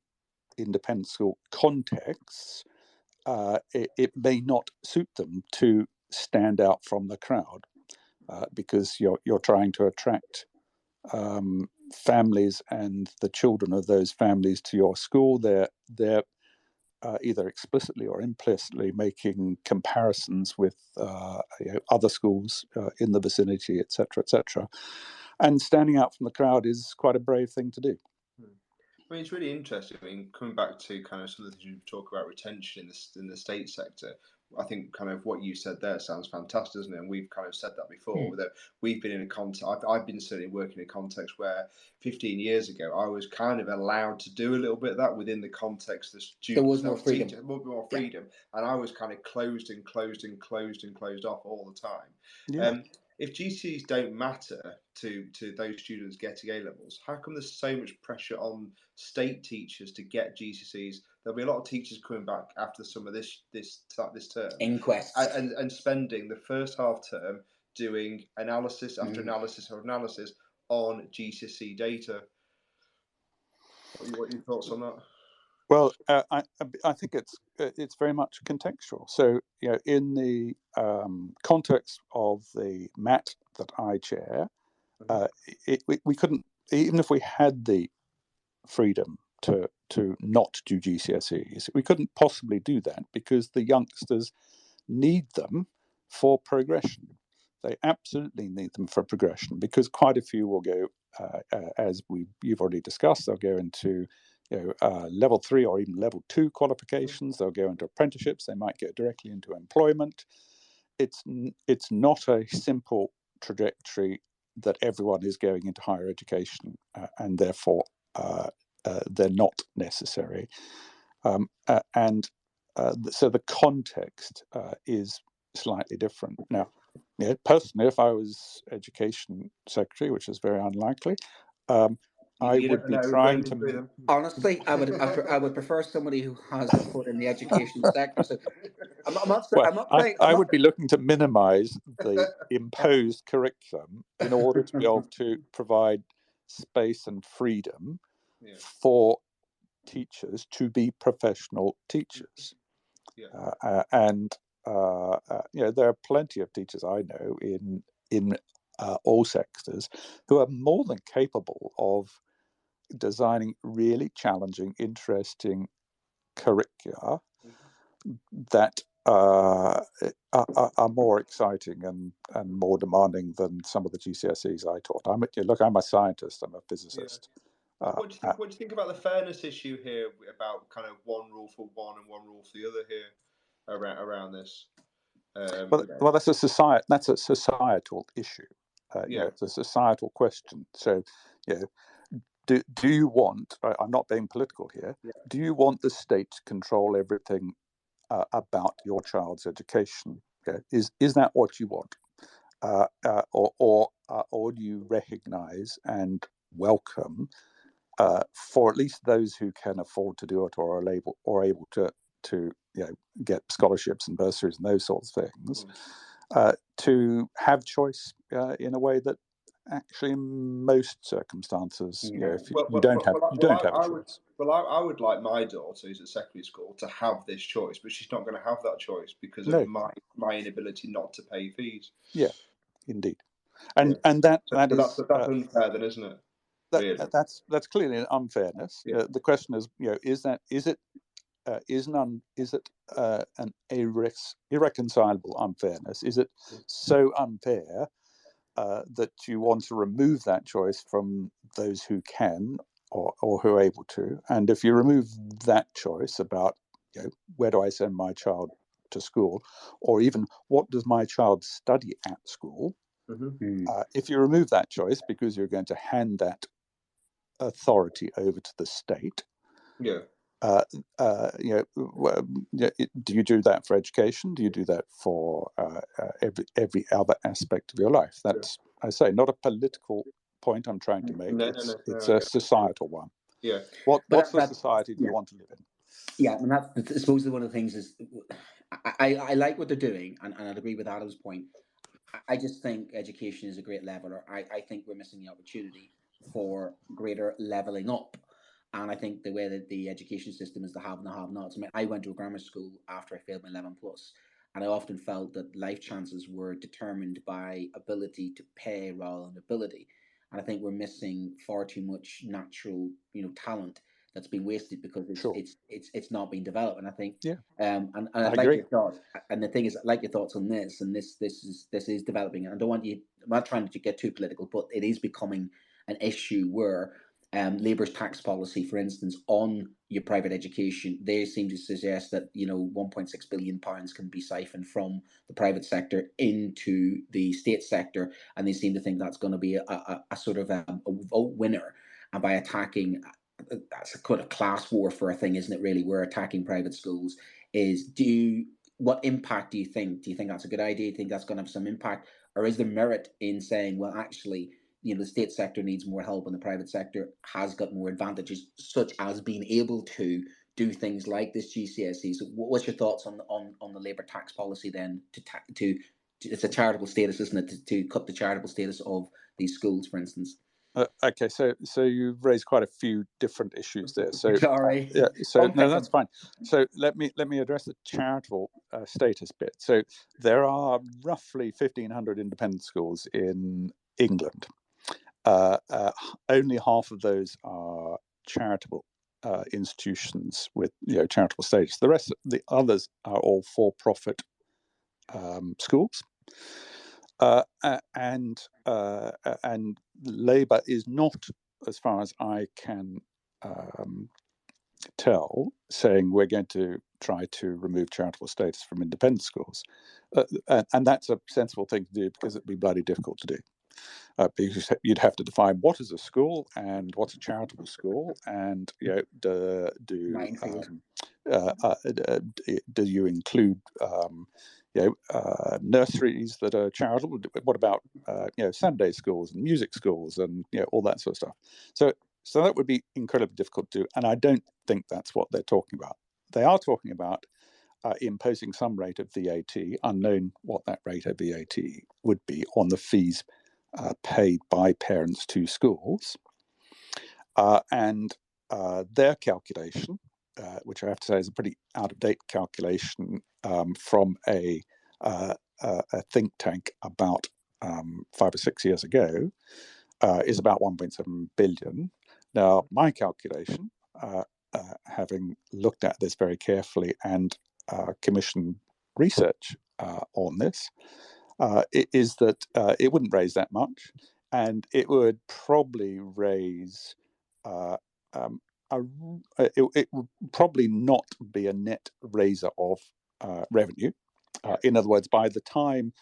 independent school contexts, it may not suit them to stand out from the crowd because you're trying to attract families and the children of those families to your school. They're either explicitly or implicitly making comparisons with other schools in the vicinity, etc., etc. And standing out from the crowd is quite a brave thing to do. I mean, it's really interesting. I mean, coming back to kind of some of the things you talk about retention in the state sector, I think kind of what you said there sounds fantastic, doesn't it? And we've kind of said that before, that we've been in a context, I've been certainly working in a context where 15 years ago, I was kind of allowed to do a little bit of that within the context of students. There was more freedom. More freedom. Yeah. And I was kind of closed off all the time. Yeah. If GCSEs don't matter to those students getting A-levels, how come there's so much pressure on state teachers to get GCSEs? There'll be a lot of teachers coming back after some of this term. Inquests. And spending the first half term doing analysis after analysis or analysis on GCSE data. What are your thoughts on that? Well, I think it's very much contextual. So, in the context of the MAT that I chair, we couldn't, even if we had the freedom to not do GCSEs, we couldn't possibly do that because the youngsters need them for progression. They absolutely need them for progression because quite a few will go, as you've already discussed, they'll go into level 3 or even level 2 qualifications. They'll go into apprenticeships. They might go directly into employment. It's not a simple trajectory that everyone is going into higher education, and therefore they're not necessary. So the context is slightly different. Now, personally, if I was education secretary, which is very unlikely, I would be trying to. Honestly, I would prefer somebody who has a foot in the education sector. So I would be looking to minimise the imposed curriculum in order to be able to provide space and freedom for teachers to be professional teachers. And there are plenty of teachers I know in all sectors who are more than capable of designing really challenging, interesting curricula that are more exciting and more demanding than some of the GCSEs I taught. I'm a scientist, I'm a physicist. What do you think about the fairness issue here, about kind of one rule for one and one rule for the other here around this? Well, that's a societal issue. It's a societal question. So, do you want? I'm not being political here. Do you want the state to control everything about your child's education? Is that what you want, or do you recognise and welcome, for at least those who can afford to do it or are able to get scholarships and bursaries and those sorts of things, to have choice in a way that actually in most circumstances, if you don't have a choice. I would like my daughter, who's at secondary school, to have this choice, but she's not going to have that choice because of my inability not to pay fees. Yeah, indeed, and that's unfair, then, isn't it? Really? That's clearly an unfairness. The question is, is it an irreconcilable unfairness? Is it so unfair that you want to remove that choice from those who can or who are able to? And if you remove that choice about where do I send my child to school, or even what does my child study at school, if you remove that choice because you're going to hand that authority over to the state, do you do that for education? Do you do that for every other aspect of your life? That's, I say, not a political point I'm trying to make. It's a societal one. Yeah. What's the society do you want to live in? Yeah, and that's, I suppose, one of the things is I like what they're doing, and I'd agree with Adam's point. I just think education is a great leveler. I think we're missing the opportunity for greater leveling up. And I think the way that the education system is the have and the have-nots. I mean, I went to a grammar school after I failed my 11+, and I often felt that life chances were determined by ability to pay rather than ability. And I think we're missing far too much natural, talent that's been wasted because it's not being developed. And I think, and I'd like your thoughts. And the thing is, I'd like your thoughts on this. And this is developing. And I'm not trying to get too political, but it is becoming an issue where Labour's tax policy, for instance, on your private education, they seem to suggest that 1.6 billion pounds can be siphoned from the private sector into the state sector, and they seem to think that's going to be a sort of a vote winner. And by attacking, that's a kind of class warfare thing, isn't it? Really, we're attacking private schools. What impact do you think? Do you think that's a good idea? Do you think that's going to have some impact, or is there merit in saying, well, actually, the state sector needs more help and the private sector has got more advantages, such as being able to do things like this GCSEs? So what's your thoughts on the Labour tax policy then to it's a charitable status, isn't it, to cut the charitable status of these schools, for instance? Okay, so you've raised quite a few different issues there. So sorry. No, that's fine. So let me address the charitable status bit. So there are roughly 1,500 independent schools in England. Only half of those are charitable institutions with charitable status. The others are all for-profit schools. And Labour is not, as far as I can tell, saying we're going to try to remove charitable status from independent schools. And that's a sensible thing to do because it'd be bloody difficult to do. Because you'd have to define what is a school and what's a charitable school, and do you include nurseries that are charitable? What about Sunday schools and music schools and all that sort of stuff? So that would be incredibly difficult to do, and I don't think that's what they're talking about. They are talking about imposing some rate of VAT, unknown what that rate of VAT would be, on the fees paid by parents to schools. and their calculation, which I have to say is a pretty out-of-date calculation from a think tank about 5 or 6 years ago, is about 1.7 billion. Now, my calculation, having looked at this very carefully and commissioned research on this, is that it wouldn't raise that much, and it would probably raise it would probably not be a net raiser of revenue. In other words, by the time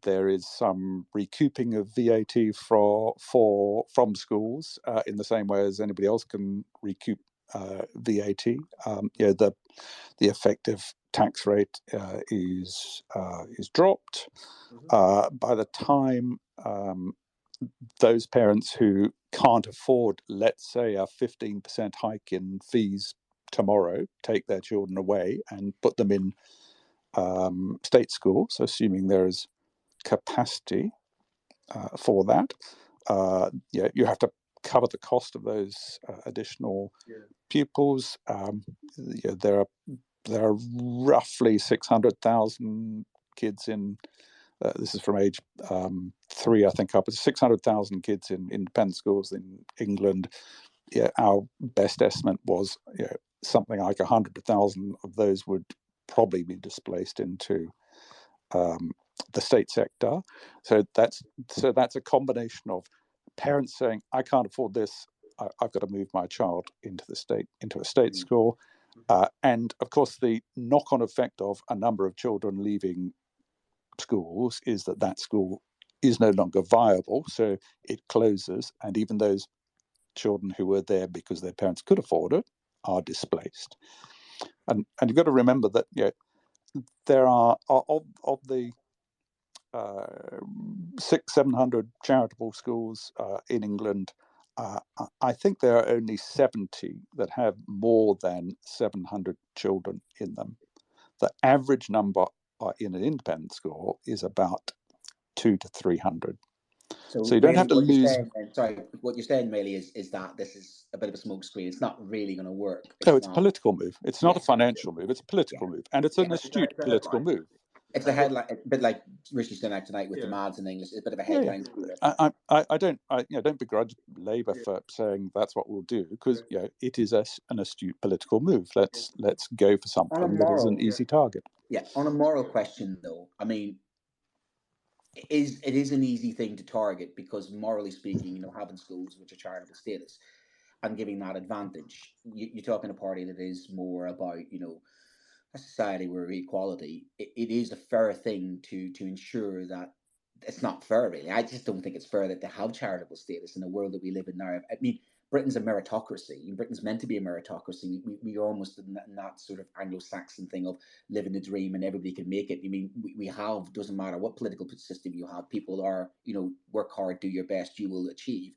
there is some recouping of VAT from schools in the same way as anybody else can recoup VAT. The effective tax rate is dropped. By the time those parents who can't afford, let's say, a 15% hike in fees tomorrow, take their children away and put them in state schools, assuming there is capacity for that, you have to cover the cost of those additional pupils. There are roughly 600,000 kids in. This is from age 3, I think, up. It's 600,000 kids in independent schools in England. Our best estimate was something like 100,000 of those would probably be displaced into the state sector. So that's a combination of parents saying, "I can't afford this. I've got to move my child into a state school," and of course the knock-on effect of a number of children leaving schools is that school is no longer viable, so it closes, and even those children who were there because their parents could afford it are displaced. And you've got to remember that there are of the 600-700 charitable schools in England. I think there are only 70 that have more than 700 children in them. The average number in an independent school is about 200 to 300. So you don't have to lose. What you're saying really is that this is a bit of a smokescreen. It's not really going to work. It's a political move. It's not a financial move. It's a political move, and it's an astute political move. It's a headline, a bit like Rishi Sunak tonight with the Mads in English. It's a bit of a headline. I don't begrudge Labour for saying that's what we'll do, because it is an astute political move. Let's go for something that is an easy target. Yeah, on a moral question though, I mean, it is an easy thing to target because morally speaking, having schools which are charitable status and giving that advantage, you're talking a party that is more about a society where equality, it is a fair thing to ensure that it's not fair, really. I just don't think it's fair that they have charitable status in the world that we live in now. I mean, Britain's a meritocracy. Britain's meant to be a meritocracy. We are almost in that sort of Anglo-Saxon thing of living the dream and everybody can make it. I mean, we have, doesn't matter what political system you have, people are, work hard, do your best, you will achieve.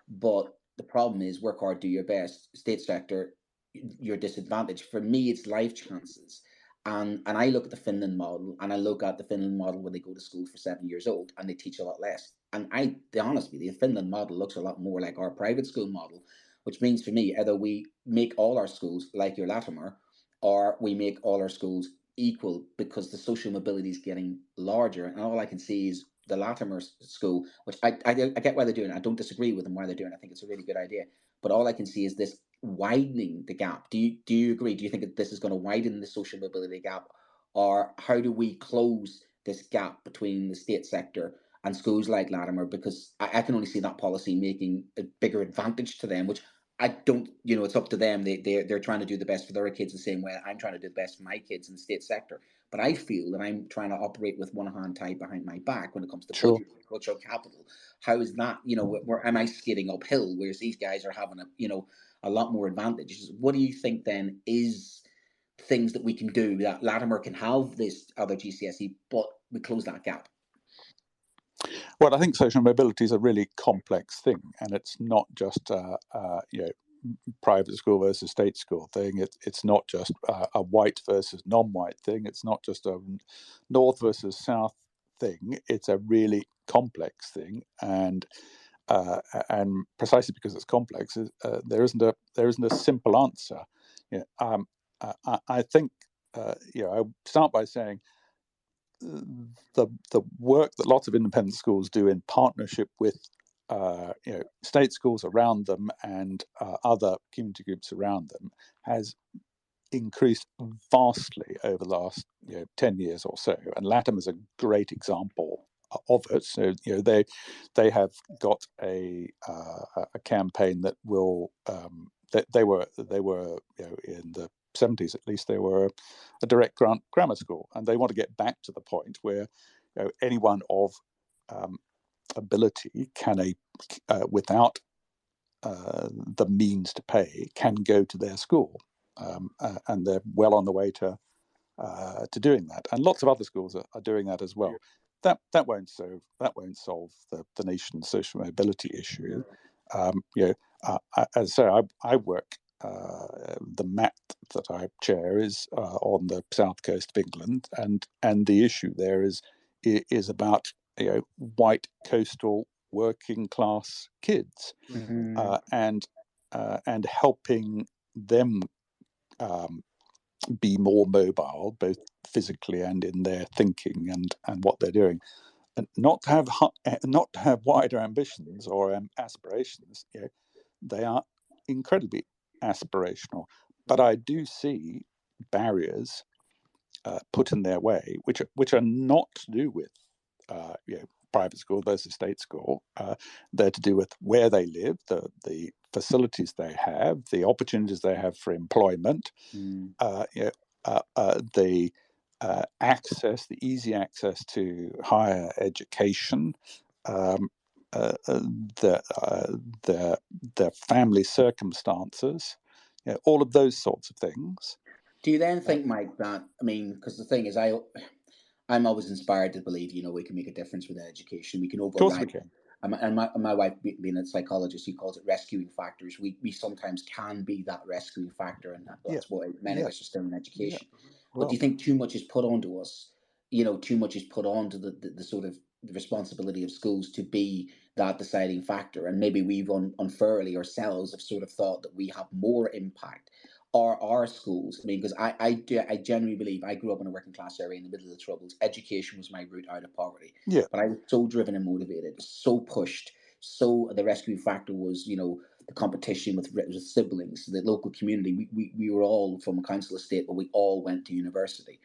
But the problem is work hard, do your best. State sector, you're disadvantaged. For me, it's life chances. And I look at the Finland model, and I look at the Finland model when they go to school for 7 years old and they teach a lot less. And I, to be honest with you, the Finland model looks a lot more like our private school model, which means for me, either we make all our schools like your Latimer, or we make all our schools equal, because the social mobility is getting larger. And all I can see is the Latimer school, which I get why they're doing it. I don't disagree with them why they're doing it. I think it's a really good idea. But all I can see is this widening the gap. Do you agree? Do you think that this is going to widen the social mobility gap, or how do we close this gap between the state sector and schools like Latimer? Because I can only see that policy making a bigger advantage to them, which I don't. It's up to them. They're trying to do the best for their kids the same way I'm trying to do the best for my kids in the state sector. But I feel that I'm trying to operate with one hand tied behind my back when it comes to cultural capital. How is that? Where am I skating uphill, whereas these guys are having a lot more advantages? What do you think then is things that we can do that Latimer can have this other GCSE, but we close that gap? Well, I think social mobility is a really complex thing, and it's not just private school versus state school thing. It's not just a white versus non-white thing. It's not just a north versus south thing. It's a really complex thing, and and precisely because it's complex, there isn't a simple answer. I think I start by saying the work that lots of independent schools do in partnership with state schools around them and other community groups around them has increased vastly over the last 10 years or so, and LATAM is a great example of it. So they have got a campaign that will they were in the 70s at least, they were a direct grant grammar school, and they want to get back to the point where anyone of ability can without the means to pay can go to their school, and they're well on the way to doing that, and lots of other schools are doing that as well. That won't solve the nation's social mobility issue. As I say, I work. The MAT that I chair is on the south coast of England, and the issue there is about white coastal working class kids, and helping them be more mobile, both physically and in their thinking and what they're doing, and not to have wider ambitions or aspirations. They are incredibly aspirational, but I do see barriers put in their way, which are not to do with private school versus state school. They're to do with where they live, the facilities they have, the opportunities they have for employment, the access, the easy access to higher education, their family circumstances, all of those sorts of things. Do you then think, Mike, that, because the thing is, I'm always inspired to believe, we can make a difference with education. We can override. Of course we can. And my wife, being a psychologist, she calls it rescuing factors. We sometimes can be that rescuing factor, and that's why many of us are still in education. Yeah. But do you think too much is put onto us? Too much is put onto the sort of the responsibility of schools to be that deciding factor, and maybe we've unfairly ourselves have sort of thought that we have more impact. Or our schools, because I genuinely believe I grew up in a working class area in the middle of the Troubles. Education was my route out of poverty. Yeah. But I was so driven and motivated, so pushed. So the rescue factor was, the competition with siblings, the local community. We were all from a council estate, but we all went to university.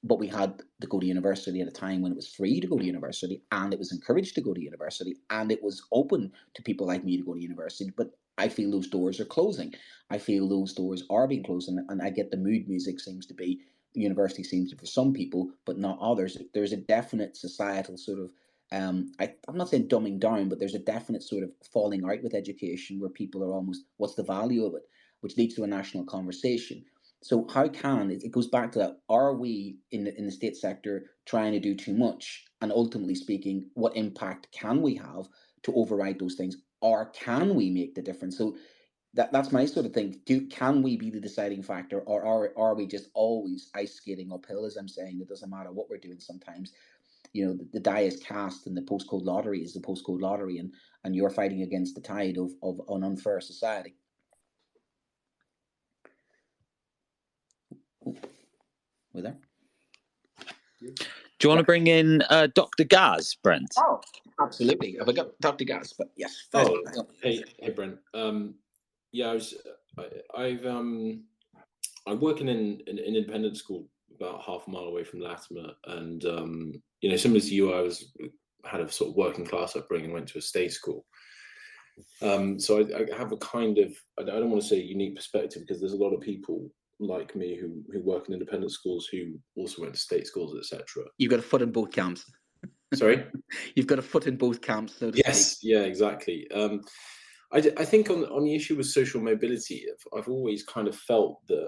But we had to go to university at a time when it was free to go to university, and it was encouraged to go to university, and it was open to people like me to go to university. But I feel those doors are closing. I feel those doors are being closed, and I get the mood music seems to be, the university seems to for some people, but not others. There's a definite societal sort of, I'm not saying dumbing down, but there's a definite sort of falling out with education where people are almost, what's the value of it? Which leads to a national conversation. So how can, it goes back to that, are we in the state sector trying to do too much? And ultimately speaking, what impact can we have to override those things? Or can we make the difference? So that's my sort of thing. Can we be the deciding factor, or are we just always ice skating uphill? As I'm saying, it doesn't matter what we're doing. Sometimes, the die is cast, and the postcode lottery is the postcode lottery, and you're fighting against the tide of an unfair society. We're there. Do you want to bring in Dr. Gaz, Brent? Oh, absolutely. Have I got Dr. Gaz? But yes. Hey, Brent. I work in an independent school about half a mile away from Latimer, and similar to you, I had a sort of working class upbringing, went to a state school. So I have a kind of, I don't want to say unique perspective, because there's a lot of people like me who work in independent schools who also went to state schools, etc. You've got a foot in both camps. Sorry? You've got a foot in both camps, so to speak. Yeah, exactly. I think on the issue with social mobility, I've always kind of felt that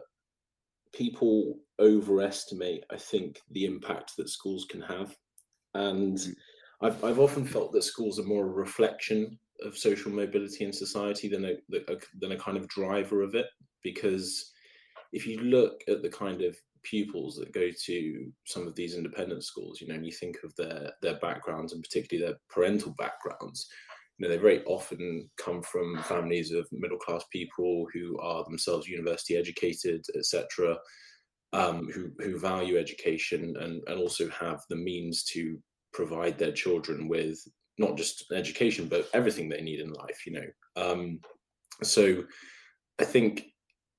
people overestimate, I think, the impact that schools can have. And I've often felt that schools are more a reflection of social mobility in society than a kind of driver of it. Because if you look at the kind of pupils that go to some of these independent schools, and you think of their backgrounds, and particularly their parental backgrounds, they very often come from families of middle-class people who are themselves university educated, etc., who value education and also have the means to provide their children with not just education, but everything they need in life, So I think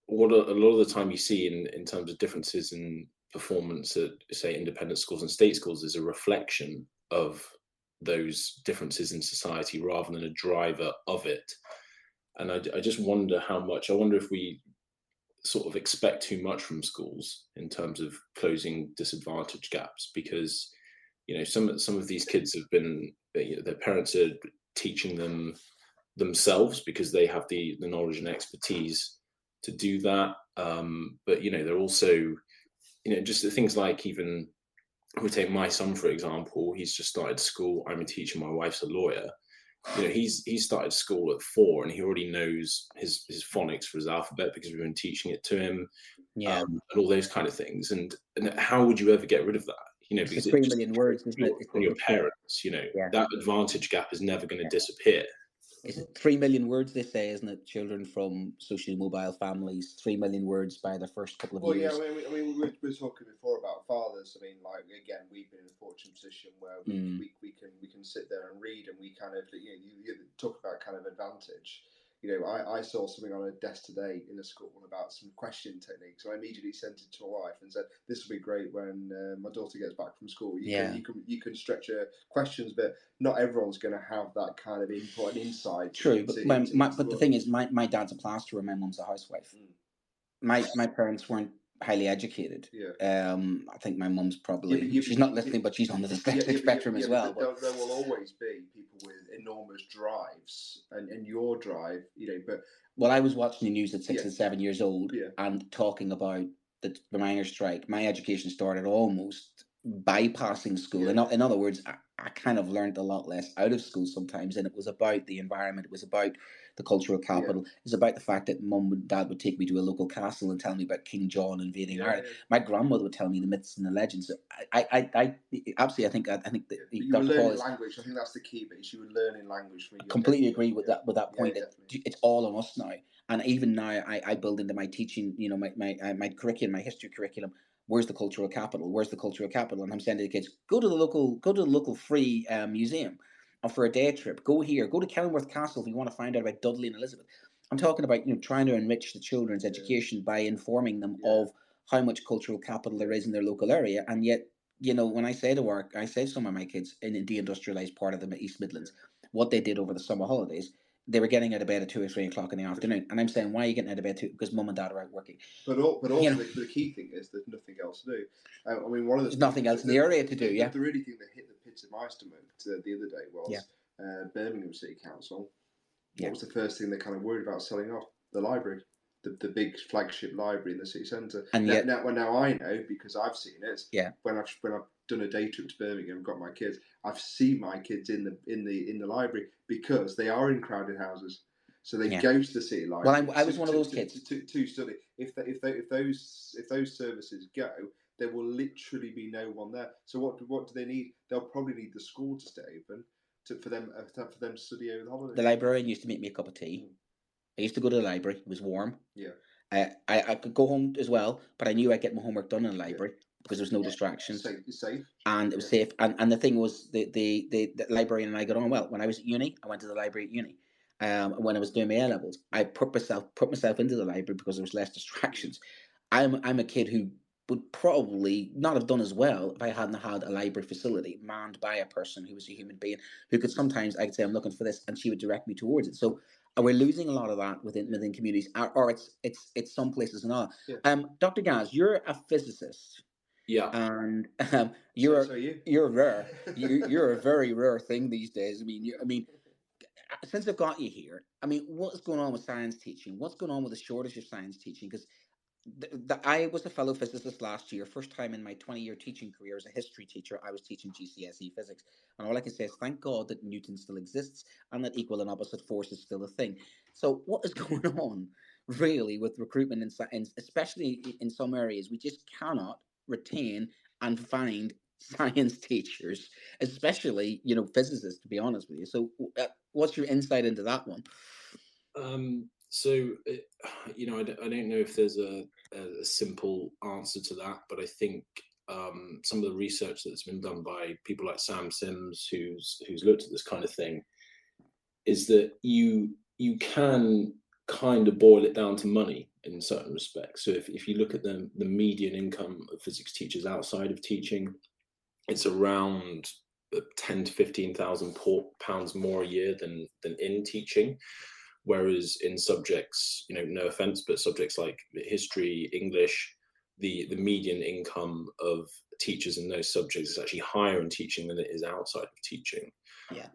what a lot of the time you see in terms of differences in performance at, say, independent schools and state schools is a reflection of those differences in society rather than a driver of it. And I just wonder I wonder if we sort of expect too much from schools in terms of closing disadvantage gaps, because some of these kids have been, their parents are teaching them themselves because they have the knowledge and expertise to do that, but they're also just the things like, even if we take my son for example, he's just started school. I'm a teacher, my wife's a lawyer. He's started school at 4 and he already knows his phonics for his alphabet because we've been teaching it to him, and all those kind of things. And how would you ever get rid of that? Because it's 3 million words, isn't it? From your parents, that advantage gap is never going to disappear. Is it 3 million words, they say, isn't it? Children from socially mobile families, 3 million words by the first couple of years. Well, yeah, I mean, we were talking before about fathers. I mean, like, again, we've been in a fortunate position where we can sit there and read, and we kind of, you talk about kind of advantage. I saw something on a desk today in a school about some question techniques. So I immediately sent it to my wife and said, "This will be great when my daughter gets back from school. You can stretch her questions, but not everyone's going to have that kind of input and insight." True, but the thing is, my dad's a plasterer, my mum's a housewife. My parents weren't highly educated. I think my mum's probably she's not listening, but she's on the dyslexic spectrum as well. But there will always be people with enormous drives, and your drive, But I was watching the news at 6 and 7 years old, and talking about the miners' strike. My education started almost bypassing school. In other words, I kind of learned a lot less out of school sometimes, and it was about the environment. It was about the cultural capital. It's about the fact that mum and dad would take me to a local castle and tell me about King John invading Ireland. My grandmother would tell me the myths and the legends. I absolutely, I think that you were learning language. I think that's the key bit. You were learning language. I completely agree with that point. That it's all on us now, and even now I build into my teaching. My curriculum, my history curriculum. Where's the cultural capital? Where's the cultural capital? And I'm saying to the kids, go to the local free museum, or for a day trip. Go here. Go to Kenilworth Castle if you want to find out about Dudley and Elizabeth. I'm talking about trying to enrich the children's education by informing them of how much cultural capital there is in their local area. And yet, when I say to work, I say to some of my kids in the deindustrialized part of the East Midlands, what they did over the summer holidays. They were getting out of bed at 2 or 3 o'clock in the afternoon, and I'm saying, why are you getting out of bed too? Because mum and dad are out working. But also the key thing is there's nothing else to do. I mean, one of the there's nothing else in the area to do. The really thing that hit the pits of my stomach the other day was Birmingham City Council. What was the first thing they kind of worried about selling off? The library, the big flagship library in the city centre. And now I know, because I've seen it. When I've done a day trip to Birmingham and got my kids, I've seen my kids in the library, because they are in crowded houses, so they go to the city library. Well, I was one of those kids to study. If those services go, there will literally be no one there. So what do they need? They'll probably need the school to stay open for them to study over the holidays. The librarian used to make me a cup of tea. I used to go to the library. It was warm. I could go home as well, but I knew I'd get my homework done in the library because there was no distractions. It's safe. And it was safe. And the thing was, the librarian and I got on well. When I was at uni, I went to the library at uni. When I was doing my A-levels, I put myself into the library because there was less distractions. I'm a kid who would probably not have done as well if I hadn't had a library facility manned by a person who was a human being, who could sometimes, I could say, I'm looking for this, and she would direct me towards it. So we're losing a lot of that within communities, or it's some places not. Dr. Gaz, you're a physicist. And you're rare. You're a very rare thing these days. I mean, since I've got you here, I mean, what's going on with science teaching? What's going on with the shortage of science teaching? Because I was a fellow physicist last year. First time in my 20-year teaching career as a history teacher, I was teaching GCSE physics. And all I can say is thank God that Newton still exists and that equal and opposite force is still a thing. So what is going on really with recruitment in science, especially in some areas? We just cannot retain and find science teachers, especially, physicists, to be honest with you. So what's your insight into that one? I don't know if there's a simple answer to that, but I think some of the research that's been done by people like Sam Sims, who's looked at this kind of thing, is that you can kind of boil it down to money in certain respects. So if you look at the median income of physics teachers outside of teaching, it's around 10 to 15,000 pounds more a year than in teaching. Whereas in subjects, no offense, but subjects like history, English, the median income of teachers in those subjects is actually higher in teaching than it is outside of teaching. Yeah.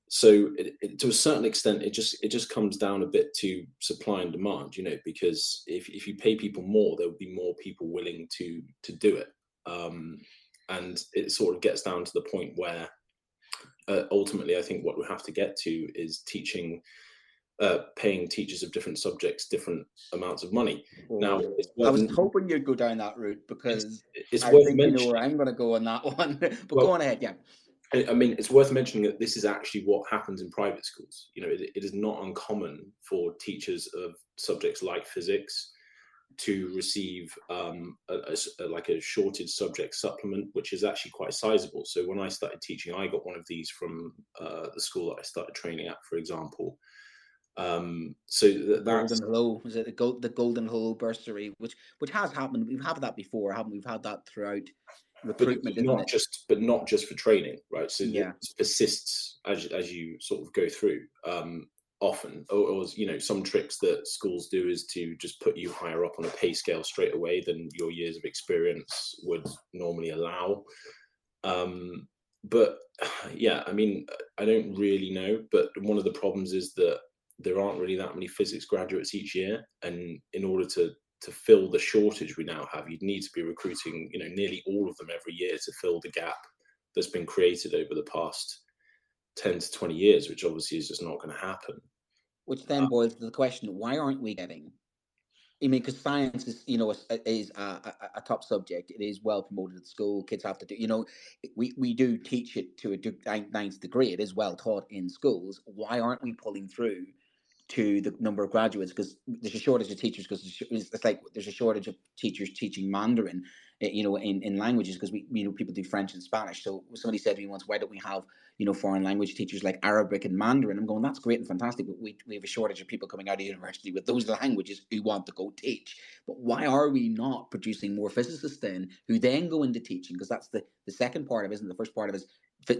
So to a certain extent, it just comes down a bit to supply and demand, because if you pay people more, there will be more people willing to do it. And it sort of gets down to the point where ultimately, I think what we have to get to is paying teachers of different subjects different amounts of money. Now, I was hoping you'd go down that route, because it's I worth think mentioning. where I'm going to go on that one. But go on ahead, yeah. I mean, it's worth mentioning that this is actually what happens in private schools. It is not uncommon for teachers of subjects like physics to receive a shorted subject supplement, which is actually quite sizable. So when I started teaching, I got one of these from the school that I started training at, for example. That's Golden Hello. Was it the Golden Hello bursary, which has happened? We've had that before, haven't we? We've had that throughout recruitment, but not just for training, right? So yeah, it persists as you sort of go through. Often, or some tricks that schools do is to just put you higher up on a pay scale straight away than your years of experience would normally allow. But yeah, I mean, I don't really know, but one of the problems is that there aren't really that many physics graduates each year, and in order to fill the shortage we now have, you'd need to be recruiting nearly all of them every year to fill the gap that's been created over the past 10 to 20 years, which obviously is just not going to happen. Which then boils to the question: why aren't we getting? I mean, because science is, is a top subject. It is well promoted at school. Kids have to do, we do teach it to a ninth degree. It is well taught in schools. Why aren't we pulling through to the number of graduates? Because there's a shortage of teachers, because it's like there's a shortage of teachers teaching Mandarin, in languages, because people do French and Spanish. So somebody said to me once, why don't we have foreign language teachers like Arabic and Mandarin? I'm going, that's great and fantastic, but we have a shortage of people coming out of university with those languages who want to go teach. But why are we not producing more physicists then, who then go into teaching? Because that's the second part of it, isn't the first part of it is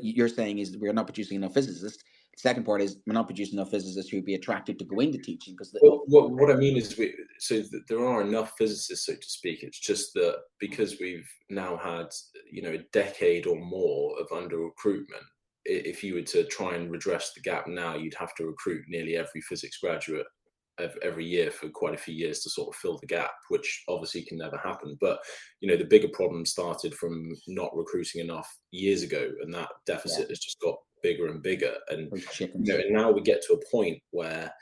you're saying is we're not producing enough physicists. The second part is we're not producing enough physicists who'd be attracted to go into teaching. Because what I mean is, there are enough physicists, so to speak. It's just that because we've now had a decade or more of under recruitment, if you were to try and redress the gap now, you'd have to recruit nearly every physics graduate every year for quite a few years to sort of fill the gap, which obviously can never happen. But the bigger problem started from not recruiting enough years ago, and that deficit has just got bigger and bigger. And and now we get to a point where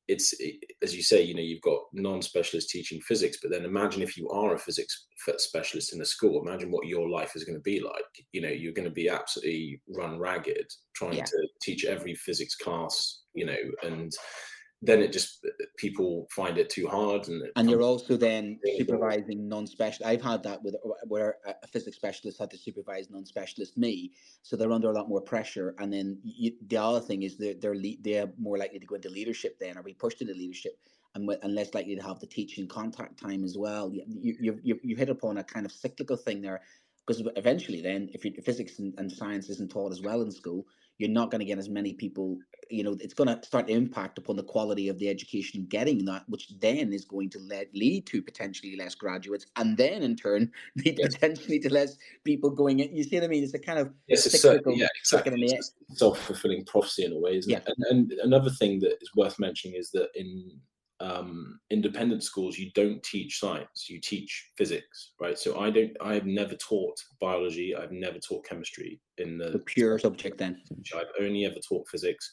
it's, as you say, you've got non-specialists teaching physics, but then imagine if you are a physics specialist in a school, imagine what your life is going to be like. You're going to be absolutely run ragged trying to teach every physics class, and then people find it too hard. And you're also then supervising non-special. I've had that where a physics specialist had to supervise non-specialist me, so they're under a lot more pressure. And then the other thing is they're more likely to go into leadership then, or be pushed into leadership, and less likely to have the teaching contact time as well. You hit upon a kind of cyclical thing there, because eventually then, if physics and science isn't taught as well in school, you're not going to get as many people. It's going to start to impact upon the quality of the education getting that, which then is going to lead to potentially less graduates, and then in turn lead potentially to less people going in. You see what I mean? It's a kind of cyclical, exactly. It's a self-fulfilling prophecy in a way, isn't it? And another thing that is worth mentioning is that in independent schools, you don't teach science, you teach physics, right? So I have never taught biology, I've never taught chemistry in the pure subject then. I've only ever taught physics.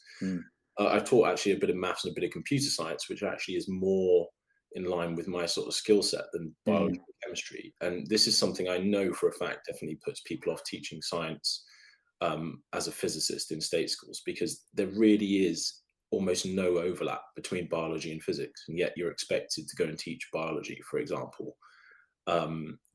I've taught actually a bit of maths and a bit of computer science, which actually is more in line with my sort of skill set than biology and chemistry. And this is something I know for a fact definitely puts people off teaching science as a physicist in state schools, because there really is almost no overlap between biology and physics, and yet you're expected to go and teach biology, for example.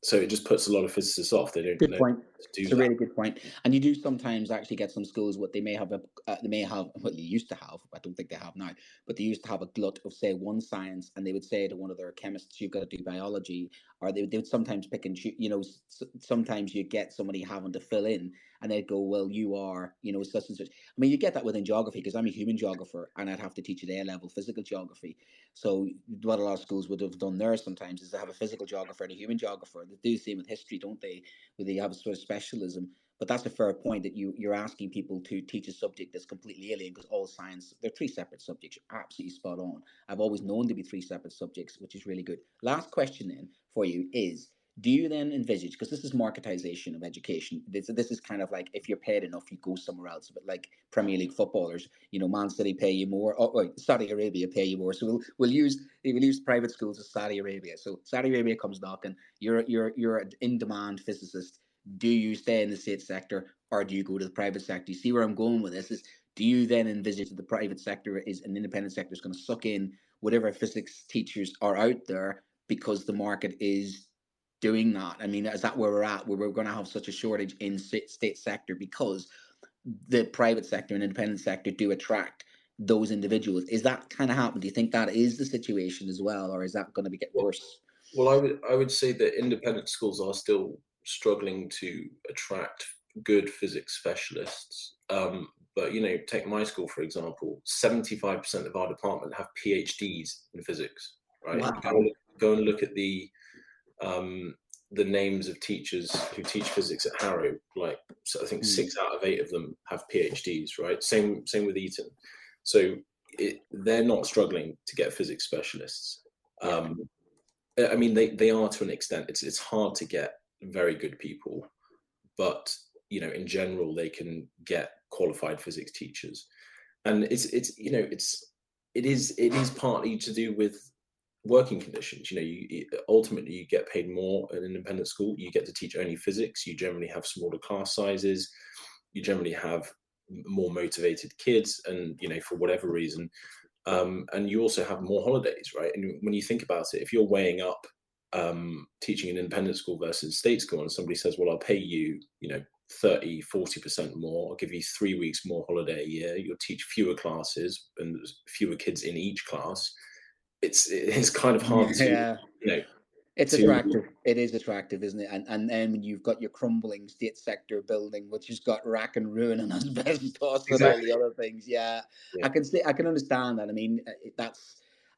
So it just puts a lot of physicists off. They don't know point. to do It's that. a really good point. And you do sometimes actually get some schools what they may have well, they used to have, I don't think they have now, but they used to have a glut of, say, one science, and they would say to one of their chemists, you've got to do biology, or they would sometimes pick and choose, sometimes you get somebody having to fill in, and they'd go, well, you are, such and such. I mean, you get that within geography, because I'm a human geographer, and I'd have to teach at A-level physical geography. So what a lot of schools would have done there sometimes is they have a physical geographer and a human geographer. They do the same with history, don't they? Where they have a sort of specialism. But that's a fair point, that you're asking people to teach a subject that's completely alien, because all science, they're three separate subjects. You're absolutely spot on. I've always known to be three separate subjects, which is really good. Last question then for you is, do you then envisage, because this is marketization of education, this is kind of like, if you're paid enough, you go somewhere else, but like Premier League footballers, Man City pay you more, Saudi Arabia pay you more, so we'll use private schools as Saudi Arabia. So Saudi Arabia comes knocking, you're an in-demand physicist. Do you stay in the state sector, or do you go to the private sector? You see where I'm going with this? Is, do you then envisage that the private sector is an independent sector is going to suck in whatever physics teachers are out there, because the market is doing that? I mean, is that where we're at, where we're going to have such a shortage in state sector because the private sector and independent sector do attract those individuals? Is that kind of happening? Do you think that is the situation as well, or is that going to get worse? Well, I would say that independent schools are still struggling to attract good physics specialists. But take my school for example. 75% of our department have PhDs in physics. Right? Wow. Go and look at the names of teachers who teach physics at Harrow. Like, so I think 6 out of 8 of them have PhDs. Right? Same with Eton. So they're not struggling to get physics specialists. I mean, they are to an extent. It's hard to get very good people, but in general, they can get qualified physics teachers, and it is partly to do with working conditions. Ultimately you get paid more at an independent school. You get to teach only physics. You generally have smaller class sizes. You generally have more motivated kids, and for whatever reason. And you also have more holidays, right? And when you think about it, if you're weighing up teaching an independent school versus state school, and somebody says, well, I'll pay you, 30-40% more, I'll give you 3 weeks more holiday a year, you'll teach fewer classes and fewer kids in each class, it's kind of hard to, It's attractive. It is attractive, isn't it? And then when you've got your crumbling state sector building, which has got rack and ruin and asbestos and all the other things, I can understand that. I mean,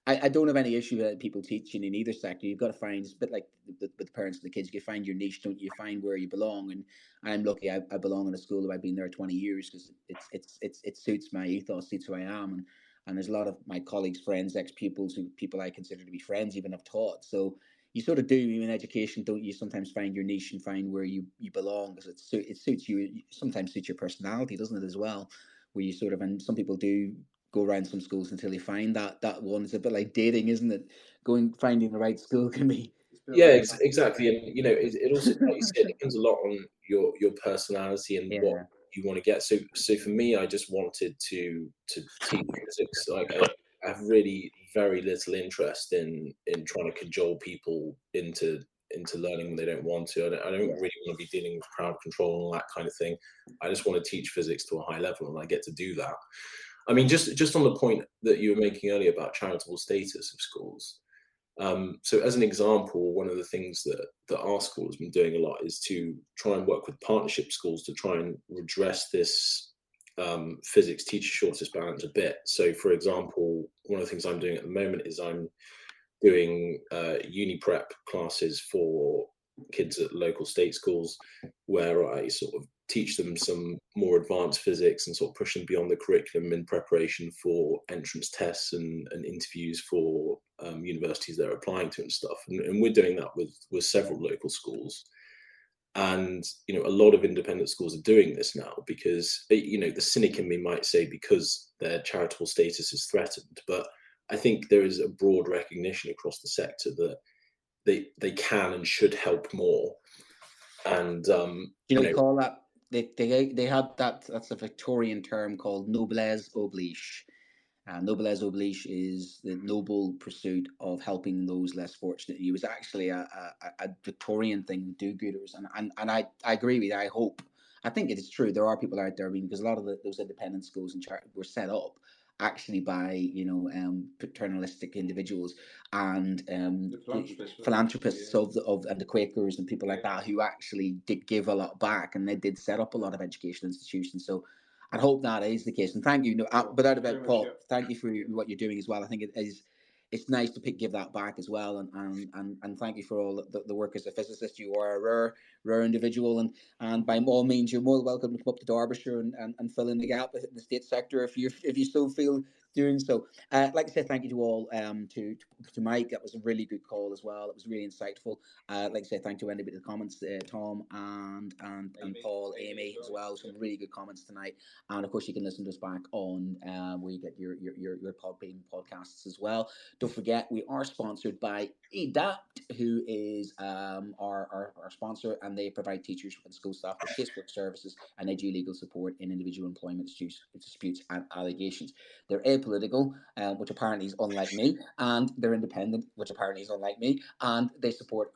I don't have any issue with people teaching in either sector. You've got to find, it's a bit like with the parents and the kids. You find your niche, don't you? Find where you belong. And I'm lucky. I belong in a school that I've been there 20 years because it suits my ethos, suits who I am. And there's a lot of my colleagues, friends, ex-pupils, people I consider to be friends, even have taught. So you sort of do, in education, don't you sometimes find your niche and find where you belong, because it suits you, sometimes suits your personality, doesn't it, as well, where you sort of, and some people do go around some schools until they find that one. It's a bit like dating, isn't it? Finding the right school can be. Yeah, exactly. And it also, like you said, it depends a lot on your personality and what you want to get. So for me, I just wanted to teach physics. Like I have really very little interest in trying to cajole people into learning when they don't want to. I don't really want to be dealing with crowd control and all that kind of thing. I just want to teach physics to a high level, and I get to do that. I mean, just on the point that you were making earlier about charitable status of schools. So as an example, one of the things that our school has been doing a lot is to try and work with partnership schools to try and redress this physics teacher shortage balance a bit. So for example, one of the things I'm doing at the moment is I'm doing uni prep classes for kids at local state schools, where I sort of teach them some more advanced physics and sort of push them beyond the curriculum in preparation for entrance tests and interviews for universities they're applying to and stuff. And we're doing that with several local schools. And, a lot of independent schools are doing this now because, the cynic in me might say because their charitable status is threatened. But I think there is a broad recognition across the sector that they can and should help more. And they call that they had that's a Victorian term called noblesse oblige. Noblesse oblige is the noble pursuit of helping those less fortunate. It was actually a Victorian thing, do-gooders, and I agree with you. I think it is true. There are people out there, because a lot of those independent schools and were set up actually by paternalistic individuals and philanthropists and the Quakers and people like that, who actually did give a lot back, and they did set up a lot of educational institutions. So I hope that is the case. And thank you. Without a doubt, Paul, thank you for what you're doing as well. I think it's nice to give that back as well. And thank you for all the work as a physicist. You are a rare individual, and by all means, you're more welcome to come up to Derbyshire and fill in the gap in the state sector if you still feel doing so. I'd like to say thank you to all, to Mike. That was a really good call as well. It was really insightful. I'd like to say thank you to anybody in the comments, Tom and Paul, Amy as well. Some really good comments tonight. And of course, you can listen to us back on where you get your Podbean podcasts as well. Don't forget, we are sponsored by Adapt, who is our sponsor, and they provide teachers and school staff with casework services and legal support in individual employment disputes and allegations. They're apolitical, which apparently is unlike me, and they're independent, which apparently is unlike me, and they support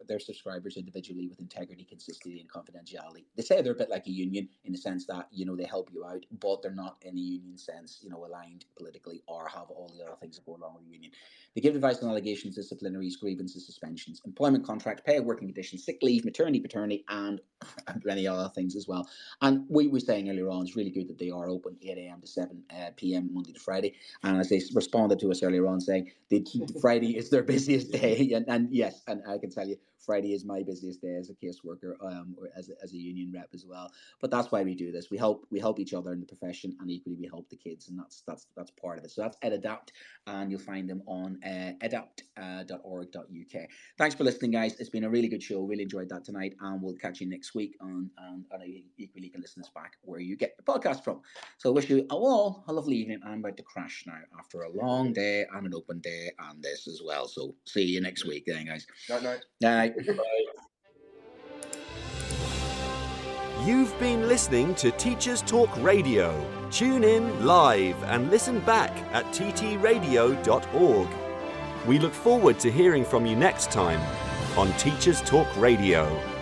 their subscribers individually with integrity, consistency, and confidentiality. They say they're a bit like a union in the sense that, they help you out, but they're not in a union sense, aligned politically or have all the other things that go along with a union. They give advice on allegations, disciplinaries, grievances, suspensions, employment contract, pay, working conditions, sick leave, maternity, paternity, and many other things as well. And we were saying earlier on, it's really good that they are open 8 a.m. to 7 p.m. Monday to Friday. And as they responded to us earlier on, saying Friday is their busiest day, and yes, and I can tell you, Friday is my busiest day as a caseworker, or as a union rep as well. But that's why we do this. We help each other in the profession, and equally we help the kids, and that's part of it. So that's Adapt, and you'll find them on adapt.org.uk. Thanks for listening, guys. It's been a really good show. Really enjoyed that tonight, and we'll catch you next week on equally you can listen to us back where you get the podcast from. So I wish you all a lovely evening. I'm about to crash now after a long day and an open day and this as well. So see you next week then, guys. Night. You've been listening to Teachers Talk Radio. Tune in live and listen back at ttradio.org. We look forward to hearing from you next time on Teachers Talk Radio.